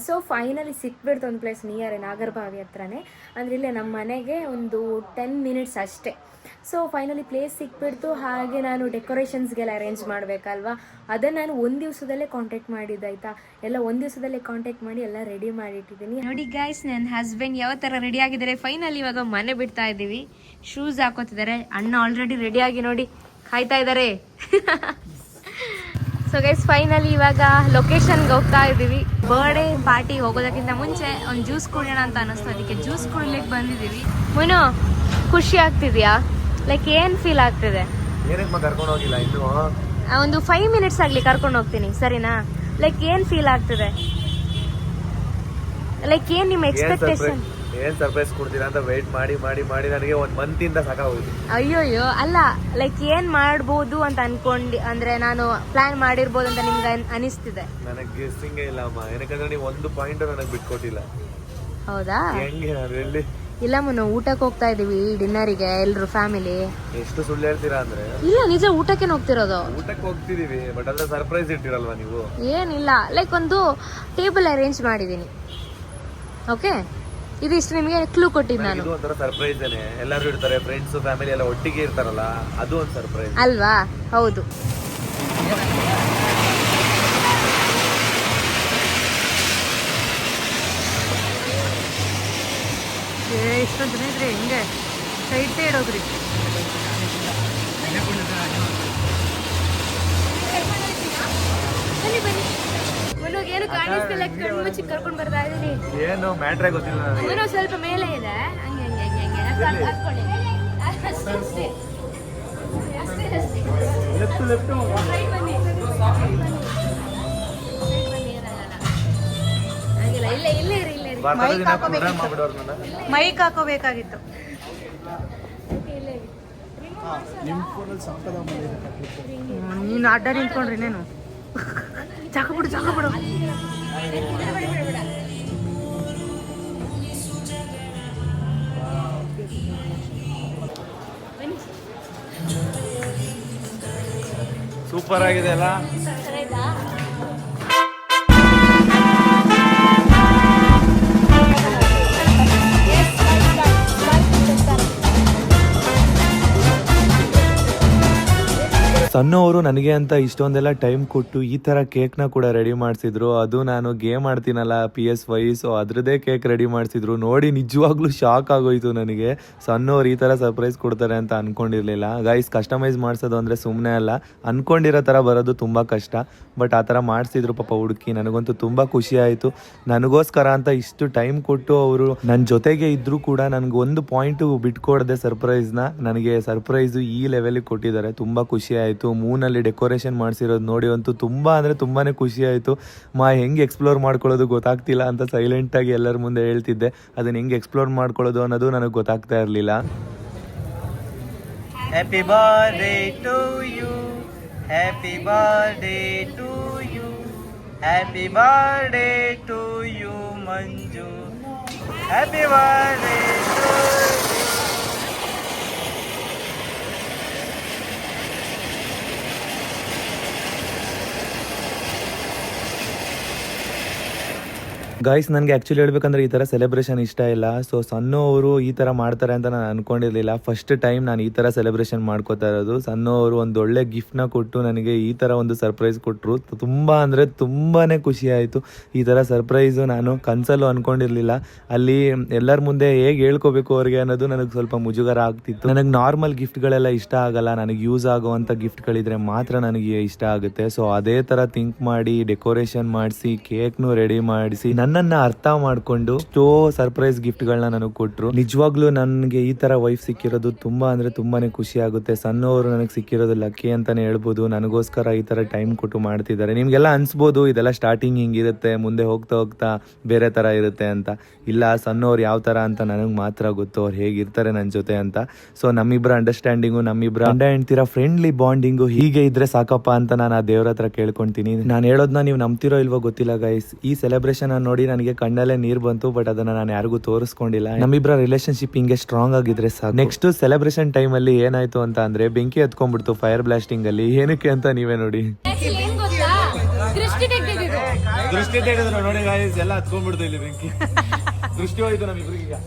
ಸೊ ಫೈನಲಿ ಸಿಕ್ಬಿಡ್ತು ಒಂದು ಪ್ಲೇಸ್ ನಿಯರ್ ನಾಗರಬಾವಿ ಹತ್ರನೇ, ಅಂದರೆ ಇಲ್ಲೇ ನಮ್ಮ ಮನೆಗೆ ಒಂದು 10 ಮಿನಿಟ್ಸ್ ಅಷ್ಟೇ. ಸೊ ಫೈನಲಿ ಪ್ಲೇಸ್ ಸಿಕ್ಬಿಡ್ತು. ಹಾಗೆ ನಾನು ಡೆಕೋರೇಷನ್ಸ್ಗೆಲ್ಲ ಅರೇಂಜ್ ಮಾಡಬೇಕಲ್ವಾ, ಅದನ್ನು ನಾನು ಒಂದು ದಿವಸದಲ್ಲೇ ಕಾಂಟ್ಯಾಕ್ಟ್ ಮಾಡಿದ್ದು ಆಯಿತಾ. ಎಲ್ಲ ಒಂದು ದಿವಸದಲ್ಲೇ ಕಾಂಟ್ಯಾಕ್ಟ್ ಮಾಡಿ ಎಲ್ಲ ರೆಡಿ ಮಾಡಿಟ್ಟಿದ್ದೀನಿ. ನೋಡಿ ಗೈಸ್, ನನ್ನ ಹಸ್ಬೆಂಡ್ ಯಾವ ಥರ ರೆಡಿ ಆಗಿದ್ದಾರೆ. ಫೈನಲಿ ಇವಾಗ ಮನೆ ಬಿಡ್ತಾ ಇದ್ದೀವಿ, ಶೂಸ್ ಹಾಕೋತಿದ್ದಾರೆ. ಅಣ್ಣ ಆಲ್ರೆಡಿ ರೆಡಿಯಾಗಿ ನೋಡಿ ಕಾಯ್ತಾ ಇದ್ದಾರೆ. ಸೊ ಗೈಸ್ ಫೈನಲಿ ಇವಾಗ ಲೊಕೇಶನ್ಗೆ ಹೋಗ್ತಾ ಇದ್ದೀವಿ. ಬರ್ಡೇ ಪಾರ್ಟಿ ಹೋಗೋದಕ್ಕಿಂತ ಮುಂಚೆ ಒಂದು ಜ್ಯೂಸ್ ಕುಡಿಯೋಣ ಅಂತ ಅನ್ನಿಸ್ತು, ಅದಕ್ಕೆ ಜ್ಯೂಸ್ ಕುಡಿಲಿಕ್ಕೆ ಬಂದಿದ್ದೀವಿ. ಮುನು, ಖುಷಿ ಆಗ್ತಿದ್ಯಾ? ಲೈಕ್ ಏನು ಫೀಲ್ ಆಗ್ತಿದೆ? ಏನಕ್ಕೆ ಕರ್ಕೊಂಡು ಹೋಗಿಲ್ಲ ಇನ್ನು? ಒಂದು 5 ಮಿನಿಟ್ಸ್ ಆಗಲಿ ಕರ್ಕೊಂಡು ಹೋಗ್ತೀನಿ, ಸರಿನಾ? ಲೈಕ್ ಏನು ಫೀಲ್ ಆಗ್ತಿದೆ? ಲೈಕ್ ಏನು ನಿಮ್ಮ ಎಕ್ಸ್ಪೆಕ್ಟೇಷನ್? ಏನ್ ಸರ್ಪ್ರೈಸ್ ಕೊಡ್ತೀರಾ ಅಂತ ವೇಟ್ ಮಾಡಿ ಮಾಡಿ ಮಾಡಿ ನನಗೆ 1 ಮಂತಿಂದ ಸಾಕಾಗೋಯ್ತು. ಅಯ್ಯೋಯ್ಯೋ, ಅಲ್ಲ ಲೈಕ್ ಏನ್ ಮಾಡ್ಬೋದು ಅಂತ ಅನ್ಕೊಂಡು, ಅಂದ್ರೆ ನಾನು ಪ್ಲಾನ್ ಮಾಡಿರ್ಬೋದು ಅಂತ ನಿಮ್ಗೆ ಅನಿಸ್ತಿದೆ? ನನಗೆ ಗೆಸ್ಸಿಂಗೇ ಇಲ್ಲ ಅಮ್ಮ, ಏನಕ್ಕಂದ್ರೆ ನೀವು ಒಂದು ಪಾಯಿಂಟ್ ನನಗೆ ಬಿಟ್ಕೊಟ್ಟಿಲ್ಲ. ಹೌದಾ? ಹೆಂಗೆ ನಾನು ಎಲ್ಲಿ ಇಲ್ಲ ಮುನ್ನು, ಊಟಕ್ಕೆ ಹೋಗ್ತಾ ಇದೀವಿ ಡಿನ್ನರಿಗೆ ಎಲ್ರು ಫ್ಯಾಮಿಲಿ. ಎಷ್ಟು ಸುಳ್ಳು ಹೇಳ್ತೀರಾ ಅಂದ್ರೆ? ಇಲ್ಲ ನಿಜ, ಊಟಕ್ಕೆ ಹೋಗ್ತಿರೋದು. ಊಟಕ್ಕೆ ಹೋಗ್ತಿದೀವಿ, ಬಟ್ ಅದ್ರ ಸರ್ಪ್ರೈಸ್ ಇಟ್ಟಿರಲ್ವಾ ನೀವು? ಏನಿಲ್ಲ, ಲೈಕ್ ಒಂದು ಟೇಬಲ್ ಅರೇಂಜ್ ಮಾಡಿದೀನಿ. ಓಕೆ, ಇದಿಷ್ಟು ನಿಮಗೆ ಕ್ಲೂ ಕೊಟ್ಟಿದ್ದು ನಾನು. ಇದು ಒಂಥರ ಸರ್ಪ್ರೈಸ್ ಏನೆ, ಎಲ್ಲರೂ ಇರ್ತಾರೆ, ಫ್ರೆಂಡ್ಸ್ ಫ್ಯಾಮಿಲಿ ಎಲ್ಲ ಒಟ್ಟಿಗೆ ಇರ್ತಾರಲ್ಲ, ಅದು ಒಂದು ಸರ್ಪ್ರೈಸ್ ಅಲ್ವಾ? ಹೌದು. ಇಷ್ಟೊಂದು ಜನ ಇದ್ರೆ ಹೆಂಗೆ ಸೈಡ್ ಹೋಗ್ರಿ. ಏನು ಕಾಣಿಸ್ತಿಲ್ಲ, ಕಣ್ಣು ಮುಚ್ಚಿ ಕರ್ಕೊಂಡು ಬರ್ತಾ ಇದೀನಿ. ಏನು ಮ್ಯಾಟ್ರೇ ಗೊತ್ತಿಲ್ಲ ನನಗೆ. ಏನೋ ಸ್ವಲ್ಪ ಮೇಲೆ ಇದೆ, ಹಂಗೆ ಹಂಗೆ ಹಂಗೆ ಹಂಗೆ ಹತ್ಕೊಳ್ಳಿ. ಅಷ್ಟೇ ಅಷ್ಟೇ ಅಷ್ಟೇ ಅಷ್ಟೇ. ಲೆಫ್ಟ್ Side ಬನ್ನಿ. Side ಬನ್ನಿ, ಏನಲ್ಲ. ಹಂಗಿಲ್ಲ, ಇಲ್ಲೇ ಇರಿ. ಮೈಕ್ ಹಾಕೋಬೇಕಾಗಿತ್ತು. ನೀನು ಅಡ್ಡ ನಿಂತ್ಕೊಂಡ್ರಿ ನೀನು. ಚಾಕ ಬಿಡು. ಸೂಪರ್ ಆಗಿದೆ ಅಲ್ಲ? ಸಣ್ಣ ಅವರು ನನಗೆ ಅಂತ ಇಷ್ಟೊಂದೆಲ್ಲ ಟೈಮ್ ಕೊಟ್ಟು ಈ ಥರ ಕೇಕ್ನ ಕೂಡ ರೆಡಿ ಮಾಡಿಸಿದ್ರು. ಅದು ನಾನು ಗೇಮ್ ಆಡ್ತೀನಲ್ಲ PS5, ಸೊ ಅದ್ರದ್ದೇ ಕೇಕ್ ರೆಡಿ ಮಾಡಿಸಿದ್ರು. ನೋಡಿ ನಿಜವಾಗ್ಲೂ ಶಾಕ್ ಆಗೋಯ್ತು ನನಗೆ. ಸಣ್ಣವ್ರು ಈ ಥರ ಸರ್ಪ್ರೈಸ್ ಕೊಡ್ತಾರೆ ಅಂತ ಅನ್ಕೊಂಡಿರ್ಲಿಲ್ಲ. ಗೈಸ್, ಕಸ್ಟಮೈಸ್ ಮಾಡಿಸೋದು ಅಂದರೆ ಸುಮ್ಮನೆ ಅಲ್ಲ, ಅನ್ಕೊಂಡಿರೋ ಥರ ಬರೋದು ತುಂಬ ಕಷ್ಟ. ಬಟ್ ಆ ಥರ ಮಾಡಿಸಿದ್ರು ಪಾಪ ಹುಡುಕಿ. ನನಗಂತೂ ತುಂಬ ಖುಷಿ ಆಯಿತು. ನನಗೋಸ್ಕರ ಅಂತ ಇಷ್ಟು ಟೈಮ್ ಕೊಟ್ಟು ಅವರು ನನ್ನ ಜೊತೆಗೆ ಇದ್ದರೂ ಕೂಡ ನನಗೆ ಒಂದು ಪಾಯಿಂಟು ಬಿಟ್ಕೊಡದೆ ಸರ್ಪ್ರೈಸ್ನ ನನಗೆ ಸರ್ಪ್ರೈಸು ಈ ಲೆವೆಲಿಗೆ ಕೊಟ್ಟಿದ್ದಾರೆ. ತುಂಬ ಖುಷಿ ಆಯಿತು. ಮೂನಲ್ಲಿ ಡೆಕೋರೇಷನ್ ಮಾಡಿಸಿರೋದು ನೋಡಿ ಅಂತೂ ತುಂಬ ಅಂದರೆ ತುಂಬಾ ಖುಷಿ ಆಯಿತು. ಹೆಂಗೆ ಎಕ್ಸ್ಪ್ಲೋರ್ ಮಾಡ್ಕೊಳ್ಳೋದು ಗೊತ್ತಾಗ್ತಿಲ್ಲ ಅಂತ ಸೈಲೆಂಟಾಗಿ ಎಲ್ಲರ ಮುಂದೆ ಹೇಳ್ತಿದ್ದೆ. ಅದನ್ನ ಹೆಂಗೆ ಎಕ್ಸ್ಪ್ಲೋರ್ ಮಾಡ್ಕೊಳ್ಳೋದು ಅನ್ನೋದು ನನಗೆ ಗೊತ್ತಾಗ್ತಾ ಇರಲಿಲ್ಲ. Happy birthday to you, happy birthday to you, happy birthday to you Manju, happy birthday to you. Guys, ನನಗೆ ಆ್ಯಕ್ಚುಲಿ ಹೇಳ್ಬೇಕಂದ್ರೆ ಈ ಥರ ಸೆಲೆಬ್ರೇಷನ್ ಇಷ್ಟ ಇಲ್ಲ. ಸೊ ಸಣ್ಣವರು ಈ ಥರ ಮಾಡ್ತಾರೆ ಅಂತ ನಾನು ಅಂದ್ಕೊಂಡಿರಲಿಲ್ಲ. ಫಸ್ಟ್ ಟೈಮ್ ನಾನು ಈ ಥರ ಸೆಲೆಬ್ರೇಷನ್ ಮಾಡ್ಕೋತಾ ಇರೋದು. ಸಣ್ಣವರು ಒಂದು ಒಳ್ಳೆ ಗಿಫ್ಟ್ನ ಕೊಟ್ಟು ನನಗೆ ಈ ಥರ ಒಂದು ಸರ್ಪ್ರೈಸ್ ಕೊಟ್ಟರು. ತುಂಬ ಅಂದರೆ ತುಂಬಾ ಖುಷಿ ಆಯಿತು. ಈ ಥರ ಸರ್ಪ್ರೈಸು ನಾನು ಕನಸಲ್ಲೂ ಅಂದ್ಕೊಂಡಿರಲಿಲ್ಲ. ಅಲ್ಲಿ ಎಲ್ಲರ ಮುಂದೆ ಹೇಗೆ ಹೇಳ್ಕೋಬೇಕು ಅವ್ರಿಗೆ ಅನ್ನೋದು ನನಗೆ ಸ್ವಲ್ಪ ಮುಜುಗರ ಆಗ್ತಿತ್ತು. ನನಗೆ ನಾರ್ಮಲ್ ಗಿಫ್ಟ್ಗಳೆಲ್ಲ ಇಷ್ಟ ಆಗಲ್ಲ. ನನಗೆ ಯೂಸ್ ಆಗೋವಂಥ ಗಿಫ್ಟ್ಗಳಿದ್ರೆ ಮಾತ್ರ ನನಗೆ ಇಷ್ಟ ಆಗುತ್ತೆ. ಸೊ ಅದೇ ಥರ ಥಿಂಕ್ ಮಾಡಿ ಡೆಕೋರೇಷನ್ ಮಾಡಿಸಿ ಕೇಕ್ನು ರೆಡಿ ಮಾಡಿಸಿ ನನ್ನನ್ನು ಅರ್ಥ ಮಾಡಿಕೊಂಡು ಸರ್ಪ್ರೈಸ್ ಗಿಫ್ಟ್ಗಳನ್ನ ನನಗೆ ಕೊಟ್ಟರು. ನಿಜವಾಗ್ಲೂ ನನಗೆ ಈ ಥರ ವೈಫ್ ಸಿಕ್ಕಿರೋದು ತುಂಬ ಅಂದರೆ ತುಂಬಾ ಖುಷಿ ಆಗುತ್ತೆ. ಸಣ್ಣವರು ನನಗೆ ಸಿಕ್ಕಿರೋದು ಲಕ್ಕಿ ಅಂತಲೇ ಹೇಳ್ಬೋದು. ನನಗೋಸ್ಕರ ಈ ಥರ ಟೈಮ್ ಕೊಟ್ಟು ಮಾಡ್ತಿದ್ದಾರೆ. ನಿಮಗೆಲ್ಲ ಅನಿಸ್ಬೋದು ಇದೆಲ್ಲ ಸ್ಟಾರ್ಟಿಂಗ್ ಹಿಂಗಿರುತ್ತೆ, ಮುಂದೆ ಹೋಗ್ತಾ ಹೋಗ್ತಾ ಬೇರೆ ಥರ ಇರುತ್ತೆ ಅಂತ. ಇಲ್ಲ, ಸಣ್ಣವ್ರು ಯಾವ ಥರ ಅಂತ ನನಗೆ ಮಾತ್ರ ಗೊತ್ತು, ಅವ್ರು ಹೇಗಿರ್ತಾರೆ ನನ್ನ ಜೊತೆ ಅಂತ. ಸೊ ನಮ್ಮಿಬ್ಬರ ಅಂಡರ್ಸ್ಟ್ಯಾಂಡಿಂಗು, ನಮ್ಮಿಬ್ಬರ ಗಂಡ ಹೆಂಡ್ತಿರ ಫ್ರೆಂಡ್ಲಿ ಬಾಂಡಿಂಗು ಹೀಗೆ ಇದ್ರೆ ಸಾಕಪ್ಪ ಅಂತ ನಾನು ಆ ದೇವ್ರ ಹತ್ರ ಕೇಳ್ಕೊತೀನಿ. ನಾನು ಹೇಳೋದನ್ನ ನೀವು ನಂಬ್ತಿರೋ ಇಲ್ವೋ ಗೊತ್ತಿಲ್ಲ ಗೈಸ್. ಈ ಸೆಲೆಬ್ರೇಷನ್ ನೋಡಿ ನೋಡಿ ನನಗೆ ಕಣ್ಣಲ್ಲೇ ನೀರು ಬಂತು. ಬಟ್ ಅದನ್ನ ನಾನು ಯಾರಿಗೂ ತೋರಿಸ್ಕೊಂಡಿಲ್ಲ. ನಮ್ಮಿಬ್ಬರ ರಿಲೇಶನ್ಶಿಪ್ ಹಿಂಗೆ ಸ್ಟ್ರಾಂಗ್ ಆಗಿದ್ರೆ ಸಾಕು. ನೆಕ್ಸ್ಟ್ ಸೆಲೆಬ್ರೇಷನ್ ಟೈಮ್ ಅಲ್ಲಿ ಏನಾಯ್ತು ಅಂತ ಅಂದ್ರೆ ಬೆಂಕಿ ಹತ್ಕೊಂಡ್ಬಿಡ್ತು ಫೈರ್ ಬ್ಲಾಸ್ಟಿಂಗ್ ಅಲ್ಲಿ. ಏನಕ್ಕೆ ಅಂತ ನೀವೇ ನೋಡಿ. ದೃಷ್ಟಿ ತೆಗೆದ್ರು ನೋಡಿ ಗಾಯ್ಸ್, ಎಲ್ಲ ಹತ್ಕೊಂಡ್ಬಿಡ್ತು ಇಲ್ಲಿ ಬೆಂಕಿ. ದೃಷ್ಟಿ ಹೋಯ್ತು ನಮ್ಮಿಬ್ರಿಗೆ.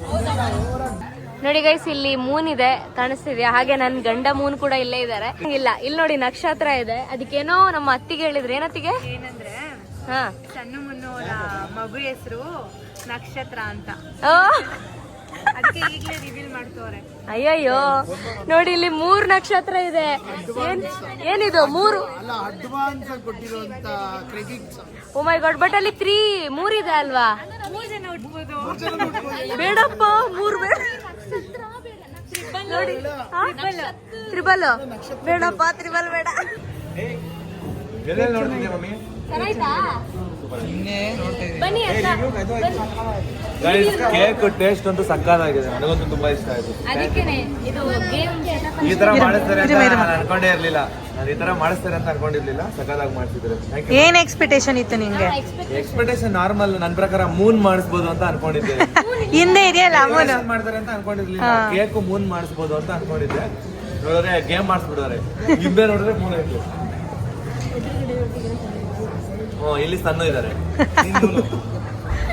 ನೋಡಿ ಗೈಸ್, ಇಲ್ಲಿ ಮೂನ್ ಇದೆ ಕಾಣಿಸ್ತಿದ್ಯಾ? ಹಾಗೆ ನನ್ ಗಂಡ ಮೂನ್ ಕೂಡ ಇಲ್ಲೇ ಇದಾರೆ. ಇಲ್ಲ ಇಲ್ಲಿ ನೋಡಿ ನಕ್ಷತ್ರ ಇದೆ. ಅದಕ್ಕೇನೋ ನಮ್ಮ ಅತ್ತಿಗೆ ಹೇಳಿದ್ರೆ, ಏನತ್ತಿಗೆ? ಏನಂದ್ರೆ ಹಾ, ಸಣ್ಣ ಮುನ್ನೋರ ಮಗು ಹೆಸರು ನಕ್ಷತ್ರ ಅಂತ. ಓ ಅದಕ್ಕೆ ಈಗಲೇ ರಿವೀಲ್ ಮಾಡ್ತವ್ರೆ. ಅಯ್ಯಯ್ಯೋ, ನೋಡಿ ಇಲ್ಲಿ 3 ನಕ್ಷತ್ರ ಇದೆ. ಏನಿದು 3? ಓ ಮೈ ಗಾಡ್, ಬಟ್ ಅಲ್ಲಿ 3 ಇದೆ ಅಲ್ವಾ? 3 ಜನ ಉಟ್ಬೋದು. ಬೇಡಪ್ಪ, 3 ಬೇಡ ನೋಡಿ. ತ್ರಿಬಲ್ ಬೇಡಪ್ಪ, ತ್ರಿಬಲ್ ಬೇಡ. ಎಲ್ಲೆಲ್ಲಿ ನೋಡ್ತಿದ್ದೆ ಮಮ್ಮಿ? ಚೆನ್ನಾಯ್ತಾ? ಬನ್ನಿ ಅಕ್ಕ, ಗೈಸ್, ಕೇಕ್ ಟೇಸ್ಟ್ ಅಂತೂ ಸಕ್ಕತ್ತಾಗಿದೆ. ನನಗಂತೂ ತುಂಬಾ ಇಷ್ಟ ಆಯ್ತು. ಅದಕ್ಕೇನೆ ಇದು ಗೇಮ್ ಈ ತರ ಮಾಡಿಸ್ತಾರೆ ಅಂತ ನಾನು ಅನ್ಕೊಂಡೇ ಇರ್ಲಿಲ್ಲ. ನಾನು ಈ ತರ ಮಾಡಿಸ್ತಾರೆ ಅಂತ ಅನ್ಕೊಂಡಿರ್ಲಿಲ್ಲ. ಸಕ್ಕತ್ತಾಗಿ ಮಾಡ್ತಿದ್ದಾರೆ. ಏನ್ ಎಕ್ಸ್ಪೆಕ್ಟೇಷನ್ ಇತ್ತು ನಿಂಗೆ? Expectation normal. ನನ್ನ ಪ್ರಕಾರ ಮೂನ್ ಮಾಡಿಸ್ಬೋದು ಅಂತ ಅನ್ಕೊಂಡಿದ್ದೆ. ಹಿಂದೆ ಇದೆಯಲ್ಲ ಮೂನ್ ಮಾಡ್ತಾರೆ ಅಂತ ಅನ್ಕೊಂಡಿರ್ಲಿಲ್ಲ. ಕೇಕ್ ಮೂನ್ ಮಾಡಿಸ್ಬೋದು ಅಂತ ಅನ್ಕೊಂಡಿದ್ದೆ. ನೋಡಿದ್ರೆ ಗೇಮ್ ಮಾಡಿಸ್ಬಿಡ್ತಾರೆ. ಹಿಂದೆ ನೋಡಿದ್ರೆ ಮೂನ್ ಐತಿ. ಇಲ್ಲಿ ಸಣ್ಣ ಇದ್ದಾರೆ.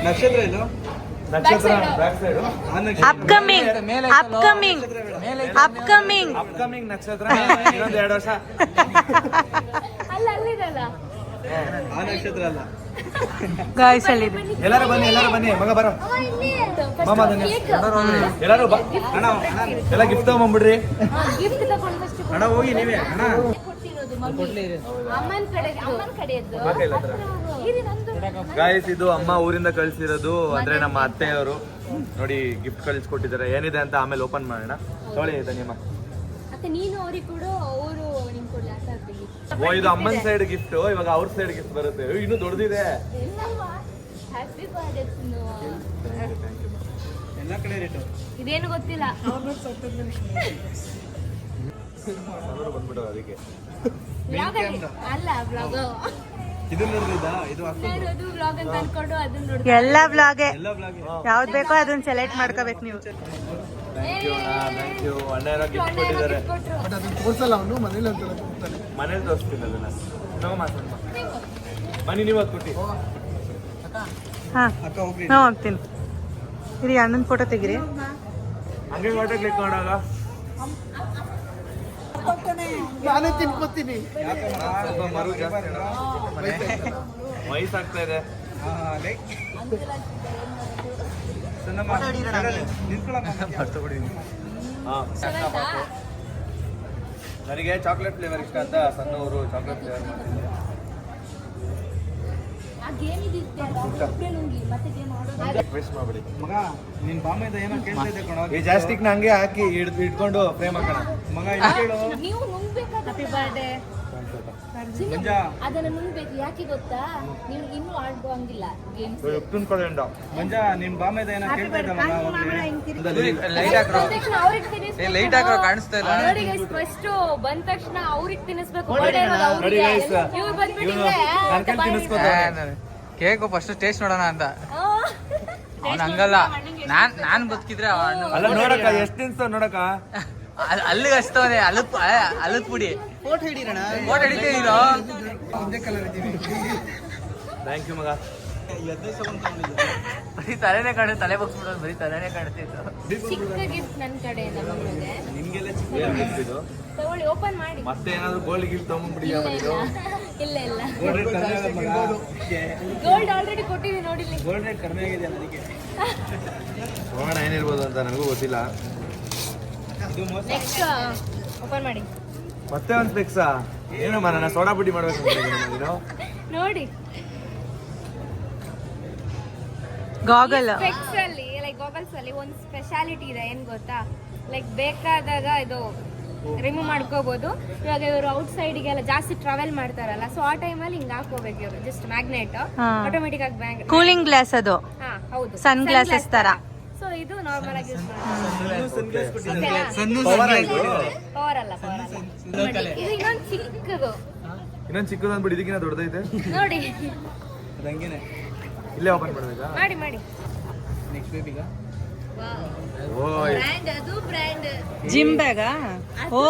ನಕ್ಷತ್ರ ಇದು, ನಕ್ಷತ್ರ ಬ್ಯಾಕ್ ಸೈಡ್. ಅಪ್ಕಮಿಂಗ್ ನಕ್ಷತ್ರ ಇನ್ನೊಂದು 2 ವರ್ಷ. ಅಲ್ಲಿದಲ್ಲ. ಆ ನಕ್ಷತ್ರ ಅಲ್ಲ. ಗಾಯ್ಸ್ ಅಲ್ಲಿ ಎಲ್ಲಾರು ಬನ್ನಿ ಮಗ ಬರೋ. ಮಾಮ ಎಲ್ಲಾರು ಅಣ್ಣ ಎಲ್ಲ ಗಿಫ್ಟ್ ತಗೊಂಡ್ಬಿಡ್ರಿ. ಗಿಫ್ಟ್ ತಗೊಂಡು ಫಸ್ಟ್ ಅಣ್ಣ ಹೋಗಿ ನೀವೇ. ಅಣ್ಣ ಗಾಯ್ಸ್, ಇದು ಅಮ್ಮ ಊರಿಂದ ಕಳ್ಸಿರೋದು. ಅಂದ್ರೆ ನಮ್ಮ ಅತ್ತೆಯವರು ನೋಡಿ ಗಿಫ್ಟ್ ಕಳಿಸ್ಕೊಟ್ಟಿದ್ದಾರೆ. ಏನಿದೆ ಅಂತ ಆಮೇಲೆ ಓಪನ್ ಮಾಡೋಣ. ತೊಳಿ ಧನ್ಯಮ್ಮ. ನೀನು ಅವ್ರಿಗೆ ಕೂಡ ಅವರು ನಿಮ್ ಕೊಡ್ಲಿ ಆಟಾಡ್ತೀವಿ. ಓ, ಇದು ಅಮ್ಮನ ಸೈಡ್ ಗಿಫ್ಟ್. ಇವಾಗ ಅವ್ರ ಸೈಡ್ ಗಿಫ್ಟ್ ಬರುತ್ತೆ. ಇನ್ನೂ ದೊಡ್ಡದಿದೆ. Happy birthday. ಎಲ್ಲ ಕಡೆ ರೇಟು ಇದೇನು ಗೊತ್ತಿಲ್ಲ. ಬಂದ್ಬಿಟ್ಟು ಅದಕ್ಕೆ ಅಲ್ಲ ಬ್ಲಾಗ್ ಇದು ನೋಡಿದ. ಇದು ಬ್ಲಾಗ್ ಅಂತ ಅನ್ಕೊಂಡು ಅದನ್ನ ನೋಡಿ. ಎಲ್ಲ ಬ್ಲಾಗೆ ಎಲ್ಲ ಬ್ಲಾಗ್ ಯಾವ್ದು ಬೇಕೋ ಅದನ್ನ ಸೆಲೆಕ್ಟ್ ಮಾಡ್ಕೋಬೇಕು ನೀವು. Thank you. ಅಣ್ಣ ಏನೋ ಗಿಫ್ಟ್ ಕೊಟ್ಟಿದ್ದಾರೆ. ಮನೇಲಿ ತೋರಿಸ್ತೀನಿ ಅದನ್ನ. ಮನೆ ನೀವು ಅದು ಕೊಟ್ಟಿ. ಹಾ ಹೋಗ್ತೀನಿ. ಇರಿ, ಅಣ್ಣನ ಫೋಟೋ ತೆಗಿರಿ. ಹಂಗೆ ಫೋಟೋ ಕ್ಲಿಕ್ ಮಾಡಾಗ ನಾನೇ ತಿನ್ಕೋತೀನಿ. ಸ್ವಲ್ಪ ಮರು ಜಾಸ್ತಿ ವಯಸ್ಸಾಗ್ತಾ ಇದೆ. ನನಗೆ ಚಾಕ್ಲೇಟ್ ಫ್ಲೇವರ್ ಇಷ್ಟ ಅಂತ ಸಣ್ಣವರು ಚಾಕ್ಲೇಟ್ ಫ್ಲೇವರ್ ಮಾಡ್ತಿದ್ದಾರೆ. ಮಗ ನಿನ್ ಬಾಮೈದ ಏನೋ ಕೇಳ್ತಾ ಇದ್ದೆ ಕಣೋ. ಈ ಜಾಸ್ಟಿಕ್ ನ ಹಂಗೆ ಹಾಕಿ ಇಟ್ಕೊಂಡು ಫ್ರೇಮ್ ಹಾಕೋಣ. ಮಗ ಇಲ್ಲಿ ಕೇಳು. ನೀವು ನುಂಗ್ಬೇಕಾದ್ರೆ ಹ್ಯಾಪಿ ಬರ್ತ್ಡೇ ಅದನ್ನ ನುಂಗ್ಬೇಕು. ಯಾಕೆ ಗೊತ್ತಾ? ನೀವು ಇನ್ನೂ ಆಡ್ಬೋ ಹಂಗಿಲ್ಲ ಗೇಮ್ಸ್. ಎಪ್ತುನ್ ಕಡೆಯಿಂದ ಮಂಜ ನಿನ್ ಬಾಮೈದ ಏನೋ ಕೇಳ್ತಾ ಇದ್ದ ಮಗ. ಲೈಟ್ ಹಾಕೋ ಕಾಣಿಸ್ತಾ ಇಲ್ಲ ನೋಡಿ ಗೈಸ್. ಫಸ್ಟ್ ಬಂದ ತಕ್ಷಣ ಅವ್ರಿಗೆ ತಿನ್ನಿಸ್ಬೇಕು. ನೋಡಿ ಗೈಸ್, ಇವ್ರು ಬಂದ್ಬಿಟ್ಟಿದ್ರೆ ತಿನ್ನಿಸ್ಕೋತಾರೆ. ಕೇಕು ಫಸ್ಟ್ ಟೇಸ್ಟ್ ನೋಡೋಣ ಅಂತ. ಅವನು ಹಂಗಲ್ಲ, ನಾನ್ ಬದುಕಿದ್ರೆ ಅಲ್ಲ ನೋಡಕ ಎಷ್ಟು ತಿನ್ಸ್ತಾವ ನೋಡಕ. ಅಲ್ಲಿಗೆ ಹಚ್ತವನೆ. ಅಲ್ಲದ್ ಪುಡಿ ಫೋಟೋ ಹಿಡಿತೀರೋ. ಥ್ಯಾಂಕ್ ಯು ಮಗ. ಬರೀ ತಲೆನೇ ಕಾಣುತ್ತೆ. ತಲೆ ಬಗ್ಸ್ಬಿಡೋದು ಬರೀ ತಲೆನೇ ಕಾಣ್ತಿತ್ತು. ಚಿಕ್ಕ ಗಿಫ್ಟ್ ನನ್ನ ಕಡೆಯಿಂದ ಮಗಳಿಗೆ. ನಿಮ್ಗೆಲ್ಲ ಚಿಕ್ಕ ಗಿಫ್ಟ್ ಇದು. ತಗೊಳ್ಳಿ, ಓಪನ್ ಮಾಡಿ. ಮತ್ತೆ ಏನಾದ್ರು ಗೋಲ್ಡ್ ಗಿಫ್ಟ್ ತಗೊಂಡ್ಬಿಡಿ. ಇಲ್ಲ ಗೋಲ್ಡ್ ರೇಟ್ ಕಡಿಮೆ ಆಗಿದೆ ಮಗ. ಗೋಲ್ಡ್ ಆಲ್ರೆಡಿ ಕೊಟ್ಟಿದ್ದೀನಿ ನೋಡಿ. ಗೋಲ್ಡ್ ರೇಟ್ ಕಡಿಮೆ ಆಗಿದೆ ಅದಕ್ಕೆ. ನೋಡೋಣ ಏನಿರ್ಬೋದು ಅಂತ, ನನಗೂ ಗೊತ್ತಿಲ್ಲ. ನೆಕ್ಸ್ಟ್ ಓಪನ್ ಮಾಡಿ. ಮತ್ತೆ ಒಂದು ಸ್ಪೆಕ್ಸಾ? ಏನಮ್ಮ ನನ್ನ ಸೋಡಾ ಪುಡಿ ಮಾಡ್ಬೇಕು ನೀನು? ನೋಡಿ ಗಾಗಲ್ ಸ್ಪೆಕ್ಸ್ ಅಲ್ಲಿ, ಲೈಕ್ ಗಾಗಲ್ಸ್ ಅಲ್ಲಿ ಒಂದು ಸ್ಪೆಷಾಲಿಟಿ ಇದೆ. ಏನ್ ಗೊತ್ತಾ? ಲೈಕ್ ಬೇಕಾದಾಗ ಇದು ರಿಮೂವ್ ಮಾಡ್ಕೋಬಹುದು. ಇವಾಗ ಇವರು ಔಟ್ ಸೈಡ್ಗೆಲ್ಲ ಜಾಸ್ತಿ ಟ್ರಾವೆಲ್ ಮಾಡ್ತಾರಲ್ಲ, ಸೊ ಆ ಟೈಮಲ್ಲಿ ಹಿಂಗ್ ಹಾಕೋಬೇಕು ಇವರು. ಜಸ್ಟ್ ಮ್ಯಾಗ್ನೆಟ್ ಆಟೋಮೆಟಿಕ್ ಆಗಿ ಬ್ಯಾಂಕ್. ಕೂಲಿಂಗ್ ಗ್ಲಾಸ್ ಅದು. ಹಾ ಹೌದು, ಸನ್ ಗ್ಲಾಸಸ್ ತರ. ಸೊ ಇದು ನಾರ್ಮಲ್ ಆಗಿ ಯೂಸ್ ಪವರ್ ಆಯ್ತು. ಪವರ್ ಅಲ್ಲ. ಇದು ಇನ್ನೊಂದು ಚಿಕ್ಕದು. ಇನ್ನೊಂದು ಚಿಕ್ಕದು ಅಂದ್ಬಿಟ್ಟು ಇದಕ್ಕಿಂತ ದೊಡ್ಡದೈತೆ ನೋಡಿ ಹಂಗೇನೆ ಇಲ್ಲೇ ಓಪನ್ ಮಾಡ್ಬೇಕಾ? ಮಾಡಿ ಮಾಡಿ. ನೆಕ್ಸ್ಟ್ ಬೇಬಿಗ ಓ ಬ್ರ್ಯಾಂಡ್ ಅದು ಬ್ರ್ಯಾಂಡ್. ಜಿಮ್ ಬ್ಯಾಗಾ? ಓ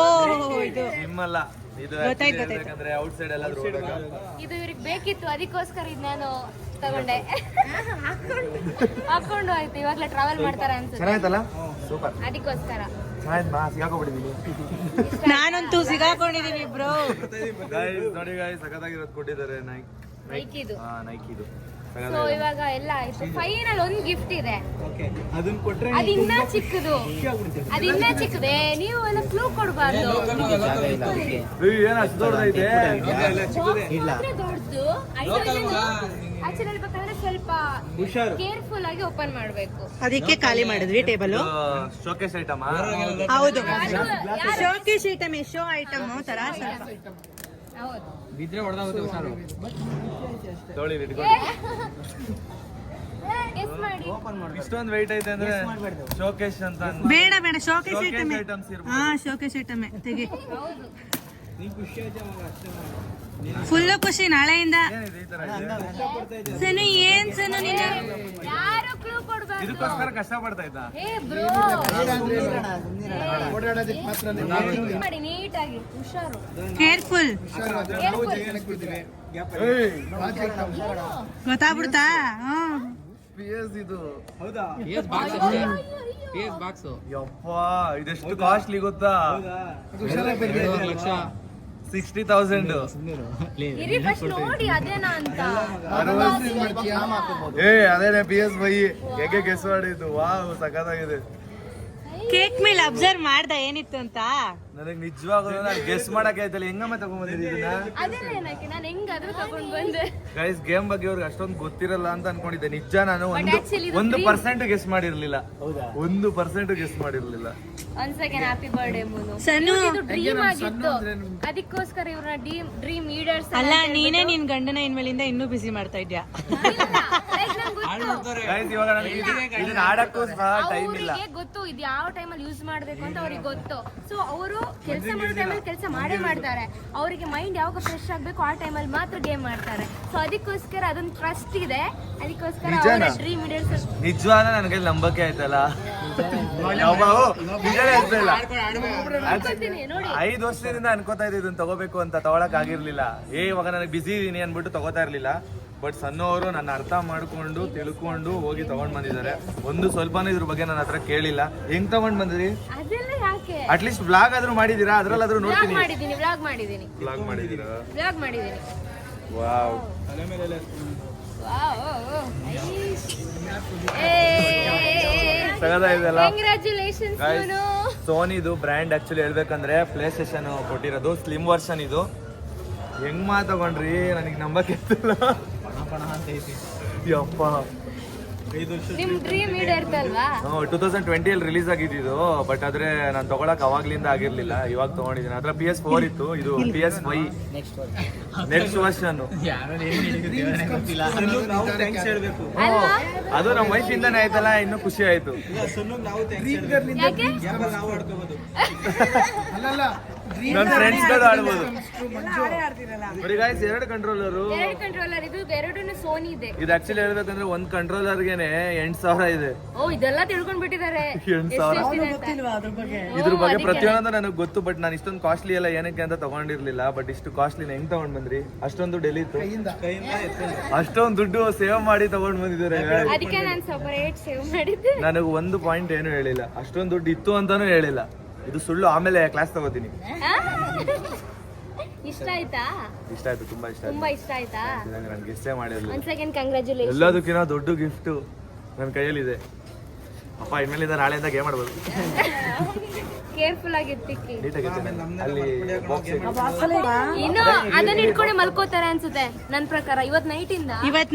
ಇದು ನಿಮ್ಮಲ್ಲ ಇದು ಗೊತ್ತಾಯ್ತು, ಯಾಕಂದ್ರೆ ಔಟ್ ಸೈಡ್ ಎಲ್ಲ ಇದು ಇವ್ರಿಗೆ ಬೇಕಿತ್ತು, ಅದಕ್ಕೋಸ್ಕರ ಇದು ನಾನು ತಗೊಂಡೆ. ಹಾಕೊಂಡು ಆಯ್ತು, ಇವಾಗ್ಲೇ ಟ್ರಾವೆಲ್ ಮಾಡ್ತಾರೆ ಅನ್ಸುತ್ತೆ, ಚೆನ್ನಾಯ್ತಲ್ಲ? ಸೂಪರ್, ಅದಕ್ಕೋಸ್ಕರ. ಚೆನ್ನಾಯ್ತು ಬಾ, ಸಿಗಾಕೊಬಿಟ್ಟಿದ್ದೀನಿ. ನಾನಂತೂ ಸಿಗಾಕೊಂಡಿದೀನಿ ಬ್ರೋ. ಗೈಸ್ ನೋಡಿ ಗೈಸ್, ಸಖತ್ತಾಗಿರೋದು ಕೊಟ್ಟಿದ್ದಾರೆ ನೈಕಿದು. ನೈಕಿದು. ಸೊ ಇವಾಗ ಎಲ್ಲ ಆಯ್ತು. ಫೈನಲ್ ಒಂದು ಗಿಫ್ಟ್ ಇದೆ, ಓಕೆ ಅದನ್ನ ಕೊಟ್ರೆ ಅದಿನ್ನ ಚಿಕ್ಕದು, ಅದಿನ್ನ ಚಿಕ್ಕದೆ. ನೀವು ಎಲ್ಲ ಕ್ಲೂ ಕೊಡಬಾರ್ದು. ಏನ್ ಅಷ್ಟು ದೊಡ್ಡದೈತೆ? ದೊಡ್ಡದು ಆಕ್ಚುಲಿ ಹೇಳ್ಬೇಕಂದ್ರೆ ಸ್ವಲ್ಪ ಕೇರ್ಫುಲ್ ಆಗಿ ಓಪನ್ ಮಾಡ್ಬೇಕು. ಅದಕ್ಕೆ ಖಾಲಿ ಮಾಡಿದ್ವಿ ಟೇಬಲ್. Showcase item. ಹೌದು, ಶೋಕೇಸ್ ಐಟಮ್, ಶೋ ಐಟಮ್ ತರ ಸ್ವಲ್ಪ. ಹೌದು, ಬಿದ್ರೆ ಹೊಡೆದಾಗುತ್ತೆ ಹುಷಾರು. ತೊಳಿ ಗೆಸ್ ಮಾಡಿ. ಇಷ್ಟೊಂದು ವೆಯ್ಟ್ ಐತೆ ಅಂದ್ರೆ ಶೋಕೇಶ್ ಅಂತ ಬೇಡ ಬೇಡ, ಶೋಕೇಸ್ ಐಟಮ್. ಐಟಮ್ಸ್ ಹಾ, ಶೋಕೇಸ್ ಐಟಮ್ ತೆಗಿ. ಹೌದು, ನೀ ಖುಷಿ ಆಯ್ತಾ ಮಗ? ಅಷ್ಟೇ ಫುಲ್ ಖುಷಿ ನಾಳೆಯಿಂದ. ಏನಿದೆ ಈ ತರ ಇದೆ? ಸನು ಏನ್ ಸನು ನೀನು? ಯಾರು ಕ್ಲೂ ಕೊಡಬಾರ್ದು. ಇದಕ್ಕೋಸ್ಕರ ಕಷ್ಟ ಪಡ್ತಾ ಇದ್ದ. ಏ ಬ್ರೋ, ಓಡಾಡೋದಕ್ಕೆ ಮಾತ್ರ ಮಾಡಿ ನೀಟಾಗಿ, ಹುಷಾರು. ಕೇರ್ಫುಲ್. ಗೊತ್ತಾಗ್ಬಿಡ್ತಾ? ಇದು ಹೌದಾ? PS ಬಾಕ್ಸ್ ಅಷ್ಟೇ, PS ಬಾಕ್ಸ್ ಯಪ್ಪ ಇದೆಷ್ಟು ಕಾಸ್ಟ್ಲಿ ಗೊತ್ತಾ? ಹೌದಾ? 2 ಲಕ್ಷ. 60,000. ಇರಿ ಫಸ್ಟ್ ನೋಡಿ ಅದೇನಾ ಅಂತ. ಅದೇನೆ PS5 ಹೇಗೆ ಗೆಸ್ ಮಾಡಿದ್ದು. ವಾವ್, ಸಖತ್ತಾಗಿದೆ. ಕೇಕ್ ಮೇಲೆ ಅಬ್ಸರ್ವ್ ಮಾಡ್ದ ಏನಿತ್ತು ಅಂತ. ನನಗೆ ನಿಜವಾಗ್ಲೂ ನಾನು ಗೆಸ್ ಮಾಡಕ್ಕೆ ಆಯ್ತಲ್ಲ, ಹೆಂಗಮ್ಮ ತಗೊಂಡ್ಬಂದಿದ್ದೀನಿ ಇದನ್ನ. ಅದೆಲ್ಲ ಏನಕ್ಕೆ ನಾನು ಹೆಂಗಾದ್ರೂ ತಗೊಂಡ್ ಬಂದೆ. ಗೈಸ್, ಗೇಮ್ ಬಗ್ಗೆ ಅವ್ರಿಗೆ ಅಷ್ಟೊಂದು ಗೊತ್ತಿರಲ್ಲ ಅಂತ ಅನ್ಕೊಂಡಿದ್ದೆ. ನಿಜ ನಾನು actually ಇದು 1% ಗೆಸ್ ಮಾಡಿರ್ಲಿಲ್ಲ. 1% ಗೆಸ್ ಮಾಡಿರ್ಲಿಲ್ಲ. ಒಂದ್ ಸೆಕೆಂಡ್. Happy birthday moon. ಸನು, ಇದು ಡ್ರೀಮ್ ಆಗಿತ್ತು, ಅದಕ್ಕೋಸ್ಕರ ಇವ್ರನ್ನ ಡ್ರೀಮ್ ಲೀಡರ್ಸ್. ಅಲ್ಲ ನೀನೇ ನಿನ್ ಗಂಡನ ಇನ್ಮೇಲಿಂದ ಇನ್ನೂ ಬಿಸಿ ಮಾಡ್ತಾ ಇದ್ಯಾ. ಗೈಸ್, ಇವಾಗ ನನಗೆ ಇದನ್ನ ಆಡಕ್ಕೂ ಸಹ ಟೈಮ್ ಇಲ್ಲ. ಅವರಿಗೆ ಗೊತ್ತು ಇದು ಯಾವ ಟೈಮಲ್ಲಿ ಯೂಸ್ ಮಾಡ್ಬೇಕು ಅಂತ ಅವ್ರಿಗೆ ಗೊತ್ತು. ಸೊ ಅವರು ಕೆಲಸ ಮಾಡೋ ಟೈಮಲ್ಲಿ ಕೆಲಸ ಮಾಡೇ ಮಾಡ್ತಾರೆ. ಅವರಿಗೆ ಮೈಂಡ್ ಯಾವಾಗ ಫ್ರೆಶ್ ಆಗ್ಬೇಕು ಆ ಟೈಮಲ್ಲಿ ಮಾತ್ರ ಗೇಮ್ ಮಾಡ್ತಾರೆ. ಸೊ ಅದಕ್ಕೋಸ್ಕರ ಅದೊಂದು ಟ್ರಸ್ಟ್ ಇದೆ, ಅದಕ್ಕೋಸ್ಕರ ಅವರ ಡ್ರೀಮ್ ಲೀಡರ್ಸ್. ನಿಜವಾದ ನನಗೆ ನಂಬಕ್ಕೆ ಆಯ್ತಲ್ಲ. ನೋಡಿ 5 ವರ್ಷದಿಂದ ಅನ್ಕೋತಾ ಇದ್ದೆ ಇದನ್ನ ತಗೋಬೇಕು ಅಂತ, ತಗೊಳಕ್ ಆಗಿರ್ಲಿಲ್ಲ. ಇವಾಗ ನನಗೆ ಬಿಸಿ ಇದೀನಿ ಅನ್ಬಿಟ್ಟು ತಗೋತಾ ಇರ್ಲಿಲ್ಲ. ಬಟ್ ಸಣ್ಣ ಅವರು ನನ್ನ ಅರ್ಥ ಮಾಡ್ಕೊಂಡು ತಿಳ್ಕೊಂಡು ಹೋಗಿ ತಗೊಂಡ್ ಬಂದಿದ್ದಾರೆ. ಒಂದು ಸ್ವಲ್ಪನೂ ಇದ್ರ ಬಗ್ಗೆ ನನ್ನ ಹತ್ರ ಕೇಳಿಲ್ಲ. ಹೆಂಗ್ ತಗೊಂಡ್ ಬಂದ್ರಿ? ಅದೆಲ್ಲ ಯಾಕೆ? ಅಟ್ಲೀಸ್ಟ್ ಬ್ಲಾಗ್ ಆದ್ರೂ ಮಾಡಿದೀರಾ? ಅದ್ರಲ್ಲಾದ್ರೂ ನೋಡ್ತೀನಿ. ವ್ಲಾಗ್ ಮಾಡಿದೀನಿ. ಬ್ಲಾಗ್ ಮಾಡಿದೀರಾ? ವ್ಲಾಗ್ ಮಾಡಿದೀನಿ. ವಾವ್, ತಲೆ ಮೇಲೆ ಸಗದಾಗಿದೆಲ್ಲ. Congratulations moon. ಸೋನಿದು ಬ್ರ್ಯಾಂಡ್ ಆಕ್ಚುಲಿ ಹೇಳ್ಬೇಕಂದ್ರೆ ಪ್ಲೇ ಸ್ಟೇಷನ್ ಕೊಟ್ಟಿರೋದು ಸ್ಲಿಮ್ ವರ್ಷನ್. ಇದು ಹೆಂಗ್ ತಗೊಂಡ್ರಿ? ನನಗೆ ನಂಬಕ್ಕೆ ಇತ್ತಿಲ್ಲ. ಯಪ್ಪ, ನಿಮ್ ಡ್ರೀಮ್ ಈಡೇರ್ತಲ್ವಾ? 2020 ರಿಲೀಸ್ ಆಗಿದ್ದು. ಬಟ್ ಆದ್ರೆ ನಾನು ತಗೊಳಕ್ ಅವಾಗ್ಲಿಂದ ಆಗಿರ್ಲಿಲ್ಲ. ಇವಾಗ ತಗೊಂಡಿದ್ದೀನಿ. ಅದ್ರ PS4 ಇತ್ತು, ಇದು PS5 ನೆಕ್ಸ್ಟ್ ವರ್ಷನ್. ನಾವು ಥ್ಯಾಂಕ್ಸ್ ಹೇಳ್ಬೇಕು. ಅದು ನಮ್ಮ ವೈಫ್ ಇಂದಾನೆ ಆಯ್ತಲ್ಲ, ಇನ್ನೂ ಖುಷಿ ಆಯ್ತು. ಸನ್ನು ನಾವು ಥ್ಯಾಂಕ್ಸ್ ಹೇಳ್ಬೇಕು. ಯಾಕೆ? ಯಾವಾಗ ನಾವು ಆಡ್ಕೋಬಹುದು. ಅಲ್ಲಲ್ಲ ನನ್ನ ಫ್ರೆಂಡ್ಸ್ ಗಳು ಆಡ್ಬೋದು. ಬರೀ ಗಾಯ್ಸ್, 2 ಕಂಟ್ರೋಲರು. 2 ಕಂಟ್ರೋಲರ್. ಇದು ಎರಡೂನು ಸೋನಿ ಇದೆ. ಇದು ಆಕ್ಚುಲಿ ಹೇಳ್ಬೇಕಂದ್ರೆ ಒಂದ್ ಕಂಟ್ರೋಲರ್ಗೆನೆ 8,000 ಇದೆ. ಓ, ಇದೆಲ್ಲ ತಿಳ್ಕೊಂಡ್ಬಿಟ್ಟಿದ್ದಾರೆ. 8,000. ಇದ್ರ ಬಗ್ಗೆ ಪ್ರತಿಯೊಂದು ನನಗೆ ಗೊತ್ತು. ಬಟ್ ನಾನು ಇಷ್ಟೊಂದು ಕಾಸ್ಟ್ಲಿ ಎಲ್ಲ ಏನಕ್ಕೆ ಅಂತ ತಗೊಂಡಿರ್ಲಿಲ್ಲ. ಬಟ್ ಇಷ್ಟು ಕಾಸ್ಟ್ಲಿನ ಹೆಂಗ್ ತಗೊಂಡ್ ಬಂದ್ರಿ? ಅಷ್ಟೊಂದು ದುಡ್ಡು ಎಲ್ಲಿತ್ತು? ಕೈಯಿಂದ ಎತ್ತಲ್ಲ. ಅಷ್ಟೊಂದು ದುಡ್ಡು ಸೇವ್ ಮಾಡಿ ತಗೊಂಡ್ ಬಂದಿದ್ದಾರೆ. ಅದಕ್ಕೆ ನಾನು ಸಪರೇಟ್ ಸೇವ್ ಮಾಡಿದ್ದೆ. ನನಗೆ ಒಂದು ಪಾಯಿಂಟ್ ಏನು ಹೇಳಿಲ್ಲ. ಅಷ್ಟೊಂದು ದುಡ್ಡು ಇತ್ತು ಅಂತಾನು ಹೇಳಿಲ್ಲ. ಇದು ಸುಳ್ಳು. ಆಮೇಲೆ ಕ್ಲಾಸ್ ತಗೋತೀನಿ. ಇಷ್ಟ ಆಯ್ತಾ? ಇಷ್ಟ ಆಯ್ತು, ತುಂಬಾ ಇಷ್ಟ ತುಂಬಾ ಆಯ್ತು. ಇಷ್ಟ ಆಯ್ತಾ? ನಾನು ಗೆಸ್ಸೇ ಮಾಡಿರ್ಲಿಲ್ಲ. ಒಂದ್ ಸೆಕೆಂಡ್. ಕಂಗ್ರಾಚುಲೇಷನ್. ಎಲ್ಲದಕ್ಕಿಂತ ದೊಡ್ಡ ಗಿಫ್ಟ್ ನನ್ನ ಕೈಯಲ್ಲಿದೆ. ಅಪ್ಪ ಇನ್ಮೇಲಿಂದ ನಾಳೆಯಿಂದ ಗೇಮ್ ಆಡ್ಬೋದು. ಕೇರ್ಫುಲ್ ಆಗಿರ್ತಿಕ್ಕಿ. ನೀಟಾಗಿತ್ತು. ಅಲ್ಲಿ ಬಾಕ್ಸ್ ಇನ್ನು ಅದನ್ನ ಇಟ್ಕೊಂಡೆ ಮಲ್ಕೋತಾರೆ ಅನ್ಸುತ್ತೆ ನನ್ ಪ್ರಕಾರ. ಇವತ್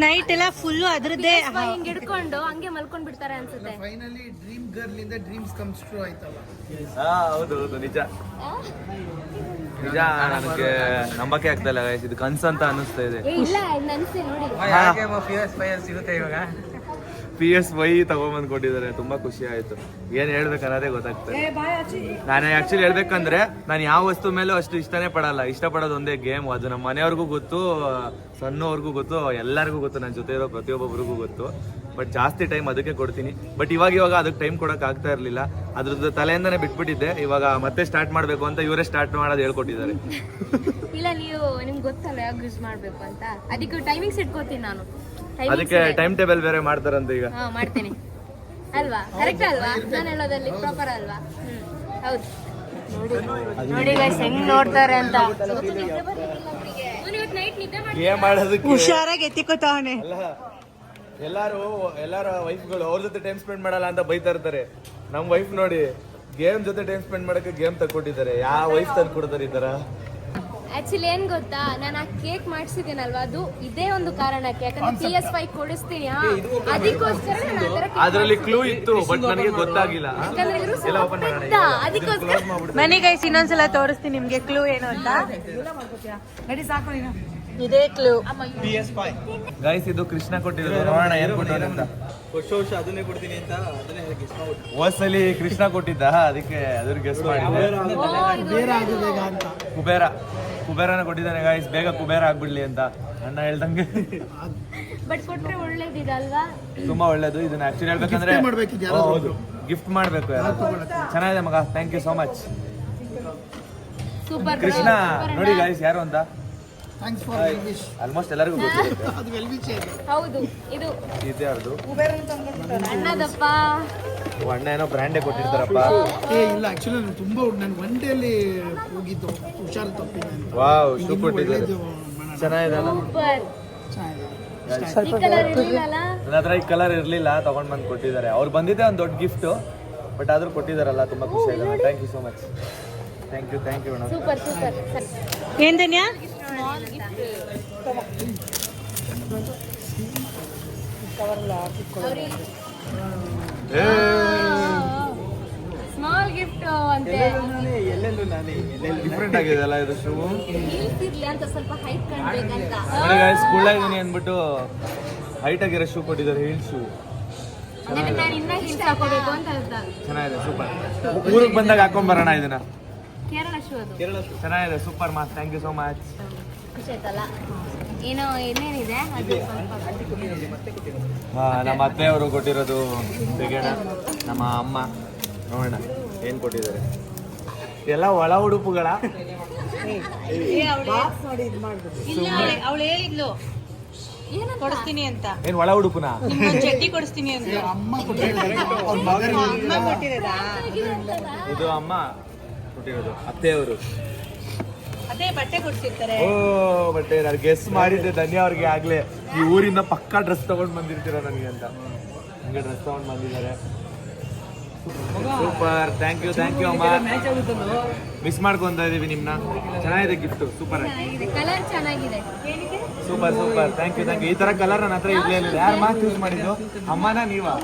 ನೈಟ್ ಎಲ್ಲ ಫುಲ್ ಅದ್ರದ್ದೇ ಹಿಂಗ್ ಹಿಡ್ಕೊಂಡು ಹಂಗೆ ಮಲ್ಕೊಂಡ್ ಬಿಡ್ತಾರೆ ಅನ್ಸುತ್ತೆ. ಫೈನಲಿ ಡ್ರೀಮ್ ಗರ್ಲ್ ಇಂದ ಡ್ರೀಮ್ಸ್ ಕಮ್ಸ್ ಟ್ರೂ ಆಯ್ತಲ್ಲ. ಹೌದು ಹೌದು, ನಿಜ ನಿಜ. ನನಗೆ ನಂಬಕ್ಕೆ ಆಗ್ತಾ ಇಲ್ಲ ಗೈಸ್, ಇದು ಕನ್ಸು ಅಂತ ಅನಿಸ್ತಾ ಇದೆ. ಇಲ್ಲ ನನ್ಸೆ ನೋಡಿ. ಯಾಕೆ PS5 ಸಿಗುತ್ತೆ ಇವಾಗ? PS5 ತಗೊಂಬಂದು ಕೊಟ್ಟಿದ್ದಾರೆ. ತುಂಬಾ ಖುಷಿ ಆಯ್ತು. ಏನ್ ಹೇಳ್ಬೇಕು ಅನ್ನೋದೇ ಗೊತ್ತಾಗ್ತದೆ. ನಾನು ಆಕ್ಚುಲಿ ಹೇಳ್ಬೇಕಂದ್ರೆ ನಾನು ಯಾವ ವಸ್ತು ಮೇಲೂ ಅಷ್ಟು ಇಷ್ಟನೇ ಪಡಲ್ಲ. ಇಷ್ಟಪಡೋದು ಒಂದೇ ಗೇಮ್. ಅದು ನಮ್ಮ ಮನೆಯವ್ರಿಗೂ ಗೊತ್ತು, ಸಣ್ಣವ್ರಿಗೂ ಗೊತ್ತು, ಎಲ್ಲರಿಗೂ ಗೊತ್ತು, ನನ್ನ ಜೊತೆ ಇರೋ ಪ್ರತಿಯೊಬ್ಬೊಬ್ರಿಗೂ ಗೊತ್ತು. ಬಟ್ ಜಾಸ್ತಿ ಟೈಮ್ ಅದಕ್ಕೆ ಕೊಡ್ತೀನಿ. ಬಟ್ ಇವಾಗ ಅದಕ್ಕೆ ಟೈಮ್ ಕೊಡೋಕೆ ಆಗ್ತಾ ಇರಲಿಲ್ಲ. ಅದ್ರದ್ದು ತಲೆಯಿಂದನೇ ಬಿಟ್ಬಿಟ್ಟಿದ್ದೆ. ಇವಾಗ ಮತ್ತೆ ಸ್ಟಾರ್ಟ್ ಮಾಡಬೇಕು ಅಂತ ಇವರೇ ಸ್ಟಾರ್ಟ್ ಮಾಡೋದು ಹೇಳ್ಕೊಟ್ಟಿದ್ದಾರೆ. ಇಲ್ಲ, ನಿಮ್ಗೆ ಗೊತ್ತಲ್ಲ ಯಾವ ಯೂಸ್ ಮಾಡ್ಬೇಕು ಅಂತ. ಅದಕ್ಕೆ ಟೈಮಿಂಗ್ಸ್ ಇಟ್ಕೋತೀನಿ ನಾನು. ಅದಕ್ಕೆ ಟೈಮ್ ಟೇಬಲ್ ಬೇರೆ ಮಾಡ್ತಾರಂತ ಈಗ. ಮಾಡ್ತೀನಿ ಅಲ್ವಾ? ಕರೆಕ್ಟ್ ಅಲ್ವಾ ನಾನು ಹೇಳೋದಲ್ಲಿ? ಪ್ರಾಪರ್ ಅಲ್ವಾ? ಹೌದು. ನೋಡಿ ಗೈಸ್ ಹೆಂಗ್ ನೋಡ್ತಾರೆ ಅಂತ. ಗೇಮ್ ಆಡೋದಕ್ಕೆ ಹುಷಾರಾಗಿ ಎತ್ತಿಕೋತಾವನೆ. ಅಲ್ಲ, ಎಲ್ಲಾರ ವೈಫ್ಗಳು ಅವ್ರ ಜೊತೆ ಟೈಮ್ ಸ್ಪೆಂಡ್ ಮಾಡಲ್ಲ ಅಂತ ಬೈತಾ ಇರ್ತಾರೆ. ನಮ್ ವೈಫ್ ನೋಡಿ ಗೇಮ್ ಜೊತೆ ಟೈಮ್ ಸ್ಪೆಂಡ್ ಮಾಡಕ್ಕೆ ಗೇಮ್ ತಕ್ಕೊಟ್ಟಿದ್ದಾರೆ. ಯಾವ ವೈಫ್ ತಂದು ಕೊಡ್ತಾರೆ ಈ ತರ? ಆಕ್ಚುಲಿ ಏನ್ ಗೊತ್ತಾ, ನಾನು ಆ ಕೇಕ್ ಮಾಡ್ಸಿದ್ದೀನಲ್ವಾ, ಅದು ಇದೇ ಒಂದು ಕಾರಣಕ್ಕೆ. ಯಾಕಂದ್ರೆ PS5 ಕೊಡಿಸ್ತೀನಿ, ಅದಕ್ಕೋಸ್ಕರ ನಾನು ಆ ಥರ cake ಅದ್ರಲ್ಲಿ ಕ್ಲೂ ಇತ್ತು, ಬಟ್ ನನಗೆ ಗೊತ್ತಾಗಿಲ್ಲ. ಯಾಕಂದ್ರೆ ಇವ್ರು ಎಲ್ಲ ಸ್ವಲ್ಪ ಓಪನ್ ಮಾಡೋಣ. ಪೆದ್ದ, ಅದಕ್ಕೋಸ್ಕರ. ಬನ್ನಿ ಗೈಸ್, ಇನ್ನೊಂದ್ಸಲ ತೋರಿಸ್ತೀನಿ ನಿಮ್ಗೆ ಕ್ಲೂ ಏನು ಅಂತ. ಇದೇ ಕ್ಲೂ. ಗೈಸ್ ಇದು ಕೃಷ್ಣ ಕೊಟ್ಟಿರೋದು. ನೋಡೋಣ ಏನ್ ಕೊಟ್ಟಿದ್ದಾರೆ ಅಂತ. ವರ್ಷ ಅದನ್ನೇ ಕೊಡ್ತೀನಿ ಅಂತ ಅದನ್ನೇ ಗೆಸ್ ಮಾಡ್ಬಿಟ್ಟು. ಹೋದ್ಸಲಿ ಕೃಷ್ಣ ಕೊಟ್ಟಿದ್ದ, ಅದಕ್ಕೆ ಅದ್ರ ಗೆಸ್ ಮಾಡಿದ್ದೆ. ಬೇರೆ ಆಗೋದೇಗ ಅಂತ. ಕುಬೇರನ ಕೊಟ್ಟಿದ್ದಾನೆ ಗೈಸ್. ಬೇಗ ಕುಬೇರ ಆಗ್ಬಿಡ್ಲಿ ಅಂತ ಅಣ್ಣ ಹೇಳ್ದಂಗೆ. ಬಟ್ ಕೊಟ್ರೆ ಒಳ್ಳೇದಿದಲ್ವಾ? ತುಂಬಾ ಒಳ್ಳೇದು. ಇದನ್ನ ಆಕ್ಚುಲಿ ಹೇಳ್ಬೇಕಂದ್ರೆ Gift ಮಾಡ್ಬೇಕಿದ್ ಯಾರಾದ್ರೂ ಹೌದು, ಗಿಫ್ಟ್ ಮಾಡ್ಬೇಕು. ಚೆನ್ನಾಗಿದೆ ಮಗ, thank you so much. Super Krishna ನೋಡಿ ಗೈಸ್ ಯಾರು ಅಂತ. Thanks for wish. ಆಲ್ಮೋಸ್ಟ್ ಎಲ್ಲರಿಗೂ ಗೊತ್ತಿರುತ್ತೆ. ಅದು ವೆಲ್ ವಿಶ್ ಇದೆ. ಹೌದು. ಇದು ಇದೆ ಅವ್ರದ್ದು. ಅಣ್ಣದಪ್ಪ. ಅಣ್ಣ ಏನೋ ಬ್ರ್ಯಾಂಡೇ ಕೊಟ್ಟಿರ್ತಾರಪ್ಪ. ಇಲ್ಲ ಆಕ್ಚುಲಿ ನಾನು ತುಂಬಾ ನನ್ನ ಒನ್ ಡೇಲಿ ಹೋಗಿದ್ದು ಹುಷಾರು ತಪ್ಪಿಲ್ಲ ಅಂತ. ವಾವ್, ಶೂ ಕೊಟ್ಟಿದ್ದಾರೆ. ಚೆನ್ನಾಗಿದೆ ಅಲ್ಲ? ಸೂಪರ್. ಚೆನ್ನಾಗಿದೆ. ಈ ಕಲರ್ ಇರಲಿಲ್ಲ. ನನ್ನ ಹತ್ರ ಈ ಕಲರ್ ಇರ್ಲಿಲ್ಲ, ತಗೊಂಡ್ ಬಂದು ಕೊಟ್ಟಿದ್ದಾರೆ. ಅವ್ರು ಬಂದಿದ್ದೆ ಒಂದು ದೊಡ್ಡ ಗಿಫ್ಟ್, ಬಟ್ ಆದ್ರೂ ಕೊಟ್ಟಿದ್ದಾರಲ್ಲ, ತುಂಬಾ ಖುಷಿ ಆಗಿದೆ. Thank you so much. Thank you ಅಣ್ಣ. Super super. ಏನ್ ಧನ್ಯಾ? ಸ್ಮಾಲ್ ಗಿಫ್ಟ್ ಅಂತೆ. ಎಲ್ಲೆಲ್ಲೂ ನಾನೇ ಡಿಫ್ರೆಂಟ್ ಆಗಿದೆ ಅಲ್ಲ ಇದು ಶೂ. ಹೀಲ್ಸ್ ಇರ್ಲಿ ಅಂತ ಸ್ವಲ್ಪ ಹೈಟ್ ಕಾಣ್ಬೇಕಂತ. ನೋಡಿ ಗೈಸ್, ಸ್ಕೂಲಾಗಿದ್ದೀನಿ ಅಂದ್ಬಿಟ್ಟು ಹೈಟ್ ಆಗಿರೋ ಶೂ ಕೊಟ್ಟಿದ್ದಾರೆ, ಹೀಲ್ ಶೂ. ಅದಕ್ಕೆ ನಾನು ಇನ್ನ ಹೀಲ್ಸ್ ಹಾಕೋಬೇಕು ಅಂತ ಅರ್ಥ. ಚೆನ್ನಾಗಿದೆ, ಸೂಪರ್. ಊರಿಗೆ ಬಂದಾಗ ಹಾಕೊಂಡ್ ಬರೋಣ ಇದನ್ನ. ಕೇರಳ ಶೂ ಅದು. ಚೆನ್ನಾಗಿದೆ, ಸೂಪರ್ ಮಾ. Thank you so much. ಖುಷಿ ಆಯ್ತಲ್ಲ? ಏನೋ ಏನೇನಿದೆ ಅದು ಹಾ, ನಮ್ಮ ಅತ್ತೆಯವರು ಕೊಟ್ಟಿರೋದು ತೆಗೆಣ. ನಮ್ಮ ಅಮ್ಮ ನೋಡೋಣ ಏನ್ ಕೊಟ್ಟಿದ್ದಾರೆ. ಎಲ್ಲ ಒಳ ಉಡುಪುಗಳ. ಅವಳು ಹೇಳಿದ್ಲು ಕೊಡಿಸ್ತೀನಿ ಅಂತ. ಏನ್ ಒಳ ಉಡುಪುನ? ಚಡ್ಡಿ ಕೊಡಿಸ್ತೀನಿ ಅಂತ. ಅಮ್ಮ ಕೊಟ್ಟಿದ್ದಾರೆ. ಅಮ್ಮ ಕೊಟ್ಟಿರೋದಾ? ಇದು ಅಮ್ಮ ಕೊಟ್ಟಿರೋದು, ಅತ್ತೆಯವರು. ಅದೇ ಬಟ್ಟೆ ಕೊಡ್ಸಿರ್ತಾರೆ. ಓ, ಬಟ್ಟೆ ನಾನು ಗೆಸ್ ಮಾಡಿದ್ದೆ. ಧನ್ಯ ಅವ್ರಿಗೆ ಆಗ್ಲೇ ಈ ಊರಿಂದ ಪಕ್ಕಾ ಡ್ರೆಸ್ ತಗೊಂಡ್ ಬಂದಿರ್ತೀರ ನನಗೆ ಅಂತ. ಹಂಗೆ ಡ್ರೆಸ್ ತಗೊಂಡ್ ಬಂದಿದ್ದಾರೆ. ಸೂಪರ್, ಥ್ಯಾಂಕ್ ಯು ಅಮ್ಮ. ಮಿಸ್ ಮಾಡ್ಕೊಂತ ಇದೀವಿ ನಿಮ್ನ. ಚೆನ್ನಾಗಿದೆ ಗಿಫ್ಟ್, ಸೂಪರ್ ಆಗಿ. ಕಲರ್ ಚೆನ್ನಾಗಿದೆ. ಸೂಪರ್. Thank you. ಈ ತರ ಕಲರ್ ನನ್ನ ಹತ್ರ ಇರ್ಲೇ ಇಲ್ಲ. ಯಾರು ಮಾತು ಯೂಸ್ ಮಾಡಿದ್ದು? ಅಮ್ಮನ ನೀವಾ?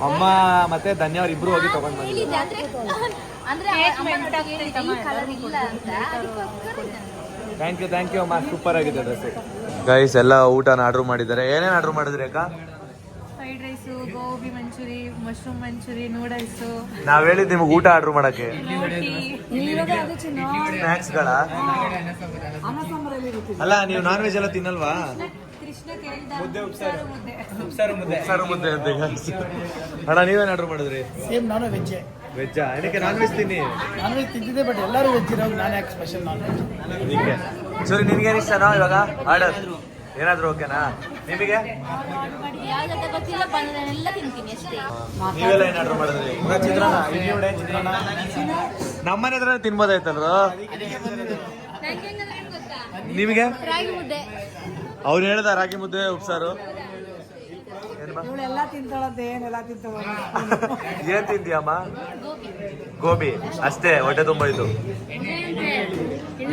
ಅಮ್ಮ ಮತ್ತೆ ಧನ್ಯ ಅವ್ರು ಇಬ್ರು ಹೋಗಿ ತಗೊಂಡ್ ಬಂದಿದ್ರು. ಹೇಳಿದ್ದೆ ಅಂದ್ರೆ ಈ ಕಲರ್ ಇಲ್ಲ ಅಂತ. ಥ್ಯಾಂಕ್ ಯು ಅಮ್ಮ, ಸೂಪರ್ ಆಗಿದೆ ಡ್ರೆಸ್. ಗೈಸ್ ಎಲ್ಲ ಊಟನ ಆರ್ಡರ್ ಮಾಡಿದ್ದಾರೆ. ಏನೇನು ಆರ್ಡರ್ ಮಾಡಿದ್ರಿ ಅಕ್ಕ? Fried rice, gobi manchurian, mushroom manchurian, noodles. ನಾವ್ ಹೇಳಿದ್ ನಿಮ್ಗೆ ಊಟ ಆರ್ಡರ್ ಮಾಡಕ್ಕೆ. ಸ್ನಾಕ್ಸ್ಗಳ? ಅಲ್ಲ, ನೀವು ನಾನ್ ವೆಜ್ ಎಲ್ಲ ತಿನ್ನಲ್ವಾ? ಉಪ್ಸಾರು ಮುದ್ದೆ ಅಂತ. ಅಣ್ಣ ನೀವೇನ್ ಆರ್ಡರ್ ಮಾಡಿದ್ರಿ? ಸೇಮ್ ನಾನು ವೆಜ್. ವೆಜ್ಜಾ? ಏನಕ್ಕೆ ನಾನ್ ವೆಜ್ ತಿನ್ನಿ. ನಾನ್ ವೆಜ್ ತಿಂತಿದ್ದೆ, ಬಟ್ ಎಲ್ಲರೂ ವೆಜ್ ಇರೋದು, ನಾನು ಯಾಕೆ ಸ್ಪೆಷಲ್ ನಾನ್ ವೆಜ್? ಅದಕ್ಕೆ. ಸರಿ, ನಿನ್ಗೇನು ಇಷ್ಟನಾ ಇವಾಗ ಆರ್ಡರ್? ಏನಾದ್ರು ಓಕೆನಾ ನಿಮಗೆ? ಯಾವ್ದಂತ ಗೊತ್ತಿಲ್ಲ, ಎಲ್ಲ ತಿಂತೀನಿ ಅಷ್ಟೇ. ನೀವೆಲ್ಲ ಏನ್ ಆರ್ಡರ್ ಮಾಡಿದ್ರಿ? ಚಿತ್ರಾನ್ನ, ಇಲ್ಲಿ ನೋಡಿ ಚಿತ್ರಾನ್ನ. ನಮ್ಮನೆ ಹತ್ರ ತಿನ್ಬೋದಾಯ್ತಲ್ರ? ನಿಮಗೆ? ರಾಗಿ ಮುದ್ದೆ. ಅವ್ರು ಹೇಳ್ದ ರಾಗಿ ಮುದ್ದೆ, ಉಪ್ಸಾರು. ಏನ್ ತಿಂತೀಯಮ್ಮ? ಗೋಬಿ ಅಷ್ಟೇ, ಹೊಟ್ಟೆ ತುಂಬ ಇತ್ತು.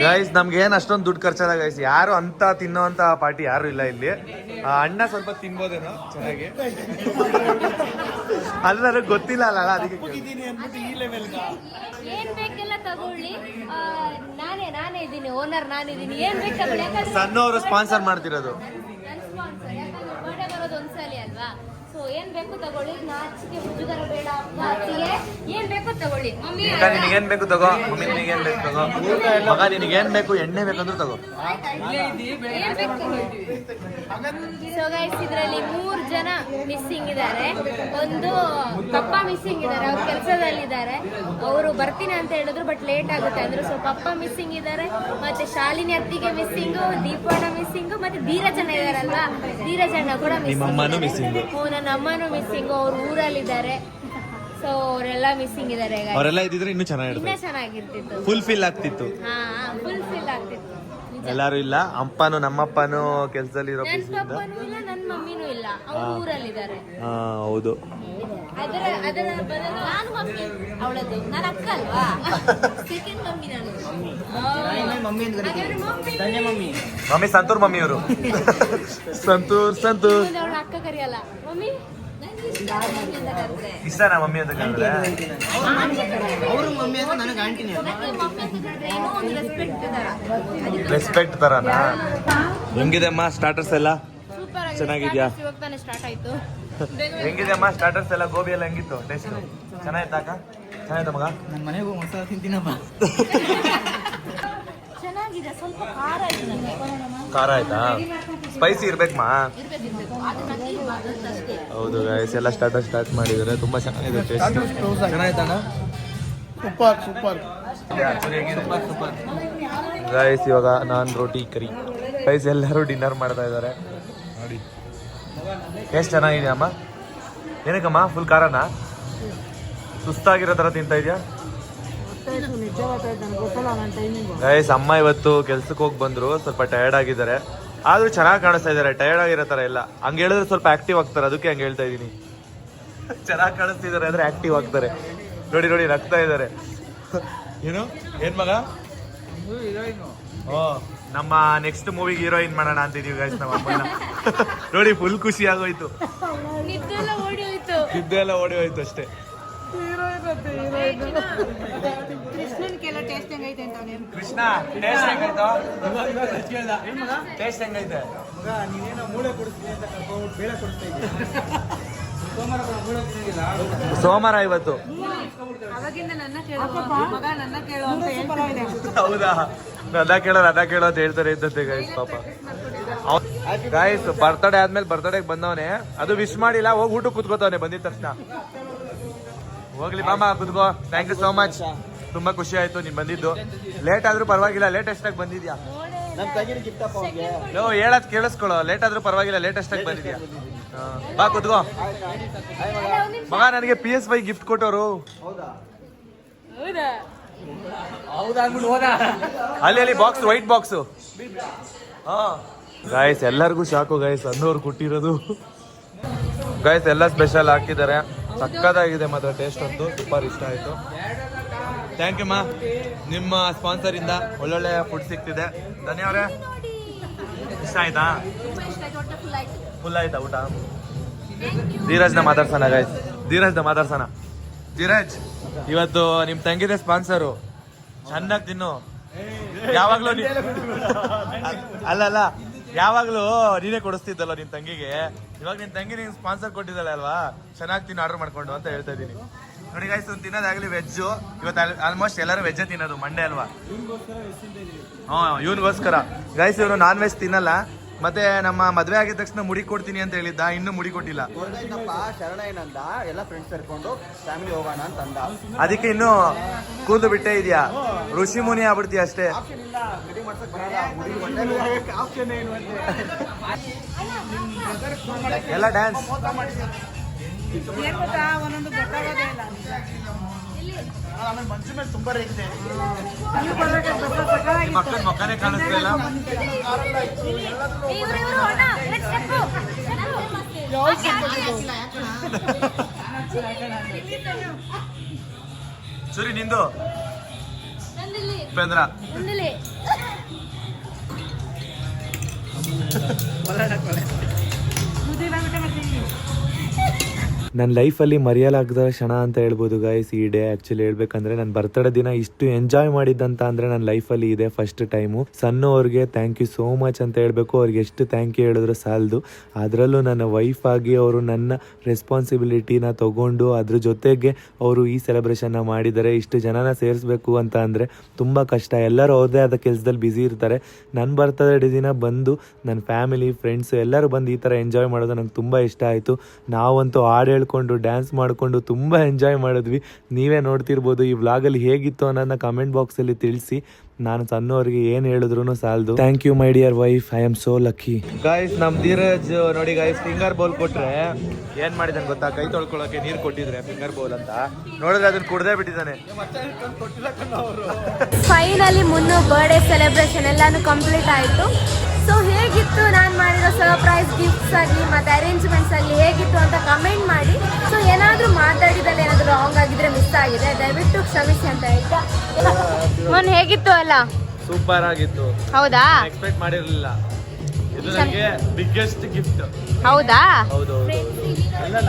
ಗೈಸ್, ನಮ್ಗೆ ಏನ್ ಅಷ್ಟೊಂದು ದುಡ್ಡು ಖರ್ಚಲ್ಲ ಗೈಸ್. ಯಾರು ಅಂತ ತಿನ್ನೋ ಅಂತ ಪಾರ್ಟಿ ಯಾರು ಇಲ್ಲ ಇಲ್ಲಿ. ಅಣ್ಣ ಸ್ವಲ್ಪ ತಿನ್ಬೋದೇನೋ ಚೆನ್ನಾಗಿ. ಅದು ನನಗೆ ಗೊತ್ತಿಲ್ಲ ಅಲ್ಲ, ಅದಕ್ಕೆ ಏನ್ ಬೇಕೆಲ್ಲ ತಗೊಳ್ಳಿ. ನಾನೇ ಇದ್ದೀನಿ ಓನರ್, ನಾನಿದ್ದೀನಿ. ಏನ್ ಬೇಕು ತಗೊಳ್ಳಿ. ಸಣ್ಣವರು ಸ್ಪಾನ್ಸರ್ ಮಾಡ್ತಿರೋದು. ನನ್ನ ಸ್ಪಾನ್ಸರ್. ಸೊ ಏನ್ ಬೇಕು ತಗೊಳ್ಳಿ, ನಾಚಿಕೆ ಮುಜುಗರ ಬೇಡ. ಅಪ್ಪ ಅತ್ತಿಗೆ ಏನ್ ಬೇಕು ತಗೊಳ್ಳಿ. ಮಮ್ಮಿ ನಿನಗೇನ್ ಬೇಕು ತಗೋ, ಮಮ್ಮಿ ನಿನಗೇನ್ ಬೇಕು ತಗೋ, ಮಗ ನಿನಗೇನ್ ಬೇಕು, ಎಣ್ಣೆ ಬೇಕಂದ್ರೂ ತಗೋ. ಸೊ ಗೈಸ್ ಇದರಲ್ಲಿ 3 ಜನ ಮಿಸ್ಸಿಂಗ್ ಇದ್ದಾರೆ. ಒಂದು ಪಪ್ಪ ಮಿಸ್ಸಿಂಗ್ ಇದ್ದಾರೆ, ಅವ್ರು ಕೆಲಸದಲ್ಲಿದ್ದಾರೆ. ಅವರು ಬರ್ತೀನಿ ಅಂತ ಹೇಳಿದ್ರು ಬಟ್ ಲೇಟ್ ಆಗುತ್ತೆ ಅಂದ್ರು. ಸೊ ಪಪ್ಪ ಮಿಸ್ಸಿಂಗ್ ಇದ್ದಾರೆ, ಮತ್ತೆ ಶಾಲಿನಿ ಅತ್ತಿಗೆ ಮಿಸ್ಸಿಂಗು, ದೀಪಣ್ಣ ಮಿಸ್ಸಿಂಗು, ಮತ್ತೆ ಧೀರಜನ ಇದಾರಲ್ವಾ, ಧೀರಜಣ್ಣ ಕೂಡ ಮಿಸ್ಸಿಂಗ್. ನನ್ನ ಅಮ್ಮನೂ ಮಿಸ್ಸಿಂಗು, ಅವ್ರು ಊರಲ್ಲಿದ್ದಾರೆ. ಸೊ ಅವರೆಲ್ಲ ಮಿಸ್ಸಿಂಗ್ ಇದ್ದಾರೆ. ಅವರೆಲ್ಲ ಇದ್ದಿದ್ರೆ ಇನ್ನೂ ಚೆನ್ನಾಗಿರ್ತಿತ್ತು, ಫುಲ್ ಫಿಲ್ ಆಗ್ತಿತ್ತು. ಫುಲ್ ಫಿಲ್ ಆಗ್ತಿತ್ತು. ಎಲ್ಲಾರು ಇಲ್ಲ, ಅಪ್ಪನು ನಮ್ಮಪ್ಪನು ಕೆಲ್ಸದಲ್ಲಿ ಇರೋ ನನ್ನ ಪಪ್ಪನೂ ಇಲ್ಲ, ನನ್ನ ಮಮ್ಮಿನೂ ಇಲ್ಲ, ಅವ್ರು ಊರಲ್ಲಿದ್ದಾರೆ. ಹೌದು. ಅದರ ಬದಲು ನಾನು ಮಮ್ಮಿ ಅವಳದ್ದು, ನನ್ನ ಅಕ್ಕ ಅಲ್ವಾ, ಸೆಕೆಂಡ್ ಮಮ್ಮಿ ನಾನು. ಹಾಗಾದ್ರೆ ಮಮ್ಮಿ ಮಮ್ಮಿ ಸಂತೂರ್ ಮಮ್ಮಿ ಅವರು. ಸಂತೂರ್ ಅವಳ ಅಕ್ಕ ಕರಿಯಲ್ಲ, ಮಮ್ಮಿ ಇಷ್ಟನಾ ಮಮ್ಮಿ ಅಂತ ಕರೆದ್ರೆ? ಅವರು ಮಮ್ಮಿ ಅಂತ ನನಗೆ ಆಂಟಿನಿ. ಮಮ್ಮಿ ಅಂತ ಕರೆದ್ರೆ ಏನೋ ಒಂದು ರೆಸ್ಪೆಕ್ಟ್ ಇದ್ದಾರೆ. ರೆಸ್ಪೆಕ್ಟ್ ತರನಾ? ಹೆಂಗಿದೆ ಅಮ್ಮ ಸ್ಟಾರ್ಟರ್ಸ್ ಎಲ್ಲ? ಸೂಪರ್ ಆಗಿದೆ. ಚೆನ್ನಾಗಿದ್ಯಾ? ಇವಾಗ ತಾನೇ ಸ್ಟಾರ್ಟ್ ಆಯ್ತು. ಹೆಂಗಿದೆ ಅಮ್ಮ ಸ್ಟಾರ್ಟರ್ಸ್ ಎಲ್ಲ? ಗೋಬಿ ಎಲ್ಲ ಹೆಂಗಿತ್ತು ಟೇಸ್ಟ್? ಚೆನ್ನಾಯ್ತಾಕ? ಚೆನ್ನಾಯ್ತಾ ಮಗ? ನನ್ನ ಮನೆಗೂ ಮಸಾಲ ತಿಂತೀನಪ್ಪ. ಚೆನ್ನಾಗಿದೆ, ಸ್ವಲ್ಪ ಖಾರ ಇದೆ ನನಗೆ. ಖಾರ ಆಯ್ತಾ? ಸ್ಪೈಸಿ ಇರ್ಬೇಕಮ್ಮ. ಅದು ನನಗೆ ಅಷ್ಟೇ. ಹೌದು ಗೈಸ್, ಎಲ್ಲ ಸ್ಟಾರ್ಟ್ ಮಾಡಿದ್ದಾರೆ. ತುಂಬಾ ಚೆನ್ನಾಗಿದೆ ಟೇಸ್ಟ್. ಚೆನ್ನಾಯ್ತಾಗ ಸೂಪರ್. ಗೈಸ್ ಇವಾಗ ನಾನ್ ರೋಟಿ ಕರಿ. ಗೈಸ್ ಎಲ್ಲರೂ ಡಿನ್ನರ್ ಮಾಡ್ತಾ ಇದ್ದಾರೆ ನೋಡಿ. ಎಷ್ಟು ಚೆನ್ನಾಗಿದೆ ಅಮ್ಮ. ಏನಕ್ಕಮ್ಮ ಫುಲ್ ಖಾರನಾ? ಸುಸ್ತಾಗಿರೋ ಥರ ತಿಂತಾ ಇದೆಯಾ? ಗೈಸ್ ಅಮ್ಮ ಇವತ್ತು ಕೆಲ್ಸಕ್ಕೆ ಹೋಗಿ ಬಂದ್ರು, ಸ್ವಲ್ಪ ಟಯರ್ಡ್ ಆಗಿದ್ದಾರೆ. ಆದ್ರೂ ಚೆನ್ನಾಗಿ ಕಾಣಿಸ್ತಾ ಇದ್ದಾರೆ, ಟಯರ್ಡ್ ಆಗಿರೋ ಥರ ಇಲ್ಲ. ಹಂಗೆ ಹೇಳಿದ್ರೆ ಸ್ವಲ್ಪ ಆಕ್ಟಿವ್ ಆಗ್ತಾರೆ, ಅದಕ್ಕೆ ಹಂಗೆ ಹೇಳ್ತಾ ಇದ್ದೀನಿ. ಚೆನ್ನಾಗಿ ಕಾಣಿಸ್ತಿದ್ದಾರೆ ಅಂದ್ರೆ ಆಕ್ಟಿವ್ ಆಗ್ತಾರೆ. ನೋಡಿ ನಗ್ತಾ ಇದ್ದಾರೆ. ಏನು ಏನ್ ಮಗ? ನಮ್ಮ ನೆಕ್ಸ್ಟ್ ಮೂವಿಗೆ ಹೀರೋಯಿನ್ ಮಾಡೋಣ ಅಂತಿದೀವಿ ಗೈಸ್ ನಮ್ಮ ಅಮ್ಮನ. ನೋಡಿ ಫುಲ್ ಖುಷಿ ಆಗೋಯ್ತು, ನಿದ್ದೆಲ್ಲ ಓಡಿ ಹೋಯ್ತು. ನಿದ್ದೆಲ್ಲ ಓಡಿ ಹೋಯ್ತು ಅಷ್ಟೇ. ಕೃಷ್ಣನ್ ಕೇಳೋ ಟೇಸ್ಟ್ ಹೆಂಗೈತೆ ಅಂತ ಅವ್ನು. ಕೃಷ್ಣ ಟೇಸ್ಟ್ ಹೆಂಗಾಯ್ತು? ಟೇಸ್ಟ್ ಹೆಂಗೈತೆ? ನೀನೇನೋ ಮೂಳೆ ಕೊಡಿಸ್ತೀನಿ ಅಂತ ಕರ್ಕೊಂಡ್ಬಿಟ್ಟು ಬೇಳೆ ಕೊಡಿಸ್ತಾ ಇದ್ದೀನಿ. ಸೋಮವಾರ ಇವತ್ತು. ಅವಾಗಿಂದ ನನ್ನ ಕೇಳೋ ಮಗ, ನನ್ನ ಕೇಳೋ ಅಂತ ಹೇಳ್ತಿದ್ದೆ. ಹೌದಾ? ಅದ ಕೇಳೋ ಅಂತ ಹೇಳ್ತಾರೆ ಇದ್ದತ್ತೆ ಗೈಸ್ ಪಾಪ. ಗೈಸ್ ಬರ್ತಡೇ ಆದ್ಮೇಲೆ ಬರ್ತಡೇಗೆ ಬಂದವನೆ, ಅದು ವಿಶ್ ಮಾಡಿಲ್ಲ, ಹೋಗಿ ಊಟ ಕುತ್ಕೋತವನೆ ಬಂದಿದ ತಕ್ಷಣ. ಹೋಗ್ಲಿ ಮಾಮ ಕುತ್ಕೋ. ಥ್ಯಾಂಕ್ ಯು ಸೋ ಮಚ್, ತುಂಬಾ ಖುಷಿ ಆಯ್ತು ನೀನ್ ಬಂದಿದ್ದು. ಲೇಟ್ ಆದ್ರೂ ಪರವಾಗಿಲ್ಲ, ಲೇಟೆಸ್ಟ್ ಆಗಿ ಬಂದಿದ್ಯಾ. ನಮ್ಮ ತಂಗಿನ ಗಿಫ್ಟ್ ಅಪ್ಪ ಅವ್ನಿಗೆ. ಹೇಳದ್ ಕೇಳಿಸ್ಕೊಳ್ಳೋ, ಲೇಟ್ ಆದ್ರೂ ಪರವಾಗಿಲ್ಲ, ಲೇಟೆಸ್ಟ್ ಆಗಿ ಬಂದಿದ್ಯಾ. ಬಾ ಕುತ್ಕೋ ಮಗ. ನನಗೆ PS5 ಗಿಫ್ಟ್ ಕೊಟ್ಟವರು. ಹೌದಾ? ಅಲ್ಲಿ ಬಾಕ್ಸ್, ವೈಟ್ ಬಾಕ್ಸ್. ಗಾಯ್ಸ್ ಎಲ್ಲರಿಗೂ ಶಾಕು ಗೈಸ್, ಅನ್ನೋರು ಕೊಟ್ಟಿರೋದು. ಗಾಯ್ಸ್ ಎಲ್ಲ ಸ್ಪೆಷಲ್ ಹಾಕಿದ್ದಾರೆ, ಸಕ್ಕತ್ತಾಗಿದೆ ಮಾತ್ರ. ಟೇಸ್ಟ್ ಅಂತೂ ಸೂಪರ್ ಇಷ್ಟ ಆಯ್ತು. ಥ್ಯಾಂಕ್ ಯು ಮಾ, ನಿಮ್ಮ ಸ್ಪಾನ್ಸರ್ ಇಂದ ಒಳ್ಳೊಳ್ಳೆ ಫುಡ್ ಸಿಗ್ತಿದೆ. ಧನ್ಯವಾದ. ಇಷ್ಟ ಆಯ್ತಾ? ಫುಲ್ ಆಯ್ತಾ ಊಟ? ಧೀರಜ್ನ ಮಾತಾಡ್ಸೋಣ ಗೈಸ್, ಧೀರಜ್ ಇವತ್ತು ನಿಮ್ ತಂಗಿದೆ ಸ್ಪಾನ್ಸರು. ಚೆನ್ನಾಗಿ ತಿನ್ನು. ಯಾವಾಗ್ಲೂ ಅಲ್ಲ ಯಾವಾಗ್ಲೂ ನೀನೇ ಕೊಡಿಸ್ತಿದ್ದಲ್ಲ ನಿನ್ ತಂಗಿಗೆ. ಇವಾಗ ನಿನ್ ತಂಗಿ ನಿನ್ ಸ್ಪಾನ್ಸರ್ ಕೊಟ್ಟಿದ್ದಾಳೆ ಅಲ್ವಾ, ಚೆನ್ನಾಗಿ ತಿನ್ನು ಆರ್ಡರ್ ಮಾಡ್ಕೊಂಡು ಅಂತ ಹೇಳ್ತಾ ಇದ್ದೀನಿ. ನೋಡಿ ಗೈಸ್, ತಿನ್ನೋದಾಗ್ಲಿ ವೆಜ್ಜು. ಇವತ್ತು ಆಲ್ಮೋಸ್ಟ್ ಎಲ್ಲರೂ ವೆಜ್ಜೇ ತಿನ್ನೋದು, ಮಂಡೇ ಅಲ್ವಾ. ಇವನಿಗೋಸ್ಕರ ಗೈಸ್. ಇವನು ನಾನ್ ವೆಜ್ ತಿನ್ನಲ್ಲ. ಮತ್ತೆ ನಮ್ಮ ಮದ್ವೆ ಆಗಿದ ತಕ್ಷಣ ಮುಡಿ ಕೊಡ್ತೀನಿ ಅಂತ ಹೇಳಿದ್ದ, ಇನ್ನೂ ಮುಡಿ ಕೊಟ್ಟಿಲ್ಲ. ಶರಣ ಏನಂದ, ಎಲ್ಲ ಫ್ರೆಂಡ್ಸ್ ಸೇರ್ಕೊಂಡು ಫ್ಯಾಮಿಲಿ ಹೋಗೋಣ ಅಂತ ಅಂದ. ಅದಕ್ಕೆ ಇನ್ನು ಕೂದಲು ಬಿಟ್ಟೇ ಇದೆಯಾ, ಋಷಿ ಮುನಿ ಆಗ್ಬಿಡ್ತೀಯ ಅಷ್ಟೇ. ಎಲ್ಲ ಡ್ಯಾನ್ಸ್ ಏನ್ ಗೊತ್ತಾ, ಒಂದೊಂದು ಗೊತ್ತಾಗೋದೇ ಇಲ್ಲ. ಮನ್ಸು ಮೇಲೆ ತುಂಬಾ ರೇಗಿದೆ. ಮಕ್ಕಳ ಮಕ್ಕನೇ ಕಾಣಿಸ್ತಾ ಇಲ್ಲ. ಸರಿ ನಿಂದು ಉಪೇಂದ್ರ. ನನ್ನ ಲೈಫಲ್ಲಿ ಮರೆಯಲಾಗದ ಕ್ಷಣ ಅಂತ ಹೇಳ್ಬೋದು ಗಾಯ್ಸ್ ಈ ಡೇ. ಆ್ಯಕ್ಚುಲಿ ಹೇಳ್ಬೇಕಂದ್ರೆ ನನ್ನ ಬರ್ತಡೇ ದಿನ ಇಷ್ಟು ಎಂಜಾಯ್ ಮಾಡಿದ್ದಂತ ಅಂದರೆ ನನ್ನ ಲೈಫಲ್ಲಿ ಇದೆ ಫಸ್ಟ್ ಟೈಮು. ಸಣ್ಣ ಅವ್ರಿಗೆ ಥ್ಯಾಂಕ್ ಯು ಸೋ ಮಚ್ ಅಂತ ಹೇಳಬೇಕು. ಅವ್ರಿಗೆ ಎಷ್ಟು ಥ್ಯಾಂಕ್ ಯು ಹೇಳಿದ್ರು ಸಾಲದು. ಅದರಲ್ಲೂ ನನ್ನ ವೈಫ್ ಆಗಿ ಅವರು ನನ್ನ ರೆಸ್ಪಾನ್ಸಿಬಿಲಿಟಿನ ತೊಗೊಂಡು ಅದ್ರ ಜೊತೆಗೆ ಅವರು ಈ ಸೆಲೆಬ್ರೇಷನ್ನ ಮಾಡಿದ್ದಾರೆ. ಇಷ್ಟು ಜನನ ಸೇರಿಸ್ಬೇಕು ಅಂತ ಅಂದರೆ ತುಂಬ ಕಷ್ಟ. ಎಲ್ಲರೂ ಅವ್ರದ್ದೇ ಆದ ಕೆಲಸದಲ್ಲಿ ಬ್ಯುಸಿ ಇರ್ತಾರೆ. ನನ್ನ ಬರ್ತಡೇ ದಿನ ಬಂದು ನನ್ನ ಫ್ಯಾಮಿಲಿ ಫ್ರೆಂಡ್ಸು ಎಲ್ಲರೂ ಬಂದು ಈ ಥರ ಎಂಜಾಯ್ ಮಾಡೋದು ನಂಗೆ ತುಂಬ ಇಷ್ಟ ಆಯಿತು. ನಾವಂತೂ ಹಾಡು ಹೇಳ್ಕೊಂಡು ಡ್ಯಾನ್ಸ್ ಮಾಡಿಕೊಂಡು ತುಂಬ ಎಂಜಾಯ್ ಮಾಡಿದ್ವಿ. ನೀವೇ ನೋಡ್ತಿರ್ಬೋದು. ಈ ವ್ಲಾಗಲ್ಲಿ ಹೇಗಿತ್ತು ಅನ್ನೋದನ್ನ ಕಮೆಂಟ್ ಬಾಕ್ಸಲ್ಲಿ ತಿಳಿಸಿ. ನಾನು ಸಣ್ಣವ್ರಿಗೆ ಏನು ಹೇಳಿದ್ರು ಸಾಲದು. Thank you my dear wife, I am so lucky. Guys ನಮ್ಮ ಧೀರಜ್ ನೋಡಿ ಗಾಯ್ಸ್, ಫಿಂಗರ್ ಬೌಲ್ ಕೊಟ್ರೆ ಏನು ಮಾಡಿದ್ದಾನೆ ಗೊತ್ತಾ? ಕೈ ತೊಳ್ಕೊಳ್ಳೋಕೆ ನೀರು ಕೊಟ್ಟಿದ್ರೆ ಫಿಂಗರ್ ಬೌಲ್ ಅಂತ ನೋಡಿದ್ರೆ ಅದನ್ನ ಕುಡ್ದೇ ಬಿಟ್ಟಿದ್ದಾನೆ. ಫೈನಲಿ ಮುನ್ನು ಬರ್ಡೇ ಸೆಲೆಬ್ರೇಷನ್ ಎಲ್ಲಾನು ಕಂಪ್ಲೀಟ್ ಆಯಿತು. ಸೊ ಹೇಗಿತ್ತು ನಾನು ಮಾಡಿರೋ ಸರ್ಪ್ರೈಸ್ ಗಿಫ್ಟ್ಸ್ ಆಗಲಿ ಮತ್ತು ಅರೇಂಜ್ಮೆಂಟ್ಸ್ ಆಗಲಿ ಹೇಗಿತ್ತು ಅಂತ ಕಮೆಂಟ್ ಮಾಡಿ. ಸೊ ಏನಾದರೂ ಮಾತಾಡಿದಲ್ಲಿ ಏನಾದರೂ ರಾಂಗ್ ಆಗಿದ್ರೆ ಮಿಸ್ ಆಗಿದೆ ದಯವಿಟ್ಟು ಕ್ಷಮಿಸಿ ಅಂತ ಹೇಳ್ತಾ. ಮೊನ್ನೆ ಹೇಗಿತ್ತು ಅಲ್ಲ? ಸೂಪರ್ ಆಗಿತ್ತು. ಹೌದಾ? ಎಕ್ಸ್ಪೆಕ್ಟ್ ಮಾಡಿರಲಿಲ್ಲ. ಇದು ನನಗೆ ಬಿಗ್ಗೆಸ್ಟ್ ಗಿಫ್ಟ್. ಹೌದಾ? ಹೌದು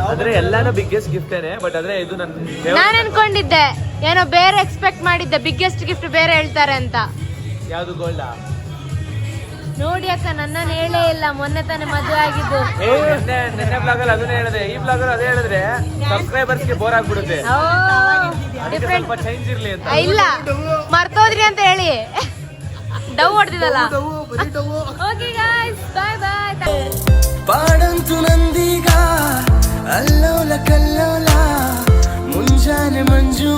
ಅಂದ್ರೆ ಎಲ್ಲಾನು ಬಿಗ್ಗೆಸ್ಟ್ ಗಿಫ್ಟೇನೆ, ಬಟ್ ಆದ್ರೆ ಇದು ನನ್ನ ನಾನು ಅನ್ಕೊಂಡಿದ್ದೆ ಏನೋ ಬೇರೆ ಎಕ್ಸ್ಪೆಕ್ಟ್ ಮಾಡಿದ್ದೆ, ಬಿಗ್ಗೆಸ್ಟ್ ಗಿಫ್ಟ್ ಬೇರೆ ಹೇಳ್ತಾರೆ ಅಂತ. ಯಾವುದು ಗೋಲ್ಡಾ? ನೋಡಿ ಅಕ್ಕ, ನನ್ನನ್ನು ಹೇಳೇ ಇಲ್ಲ. ಮೊನ್ನೆ ತಾನೇ ಮದುವೆ ಆಗಿದ್ದು. ನೆನ್ನೆ ಬ್ಲಾಗಲ್ಲಿ ಅದನ್ನೇ ಹೇಳಿದೆ, ಈ ಬ್ಲಾಗಲ್ಲಿ ಅದೇ ಹೇಳಿದ್ರೆ ಸಬ್ಸ್ಕ್ರೈಬರ್ಸ್ಗೆ ಬೋರ್ ಆಗ್ಬಿಡುತ್ತೆ. ಅದಕ್ಕೆ ಸ್ವಲ್ಪ ಚೇಂಜ್ ಇರ್ಲಿ ಅಂತ. ಇಲ್ಲ ಮರ್ತೋದ್ರಿ ಅಂತ ಹೇಳಿ ಡವ್ ಹೊಡೆದಿದ್ದಲ್ಲ. ಓಕೆ ಗೈಸ್, ಬಾಯ್ ಬಾಯ್. ಪಾಡಂತು ನಂದೀಗ ಅಲ್ಲೋಲ ಕಲ್ಲೋಲ ಮುಂಜಾನೆ ಮಂಜು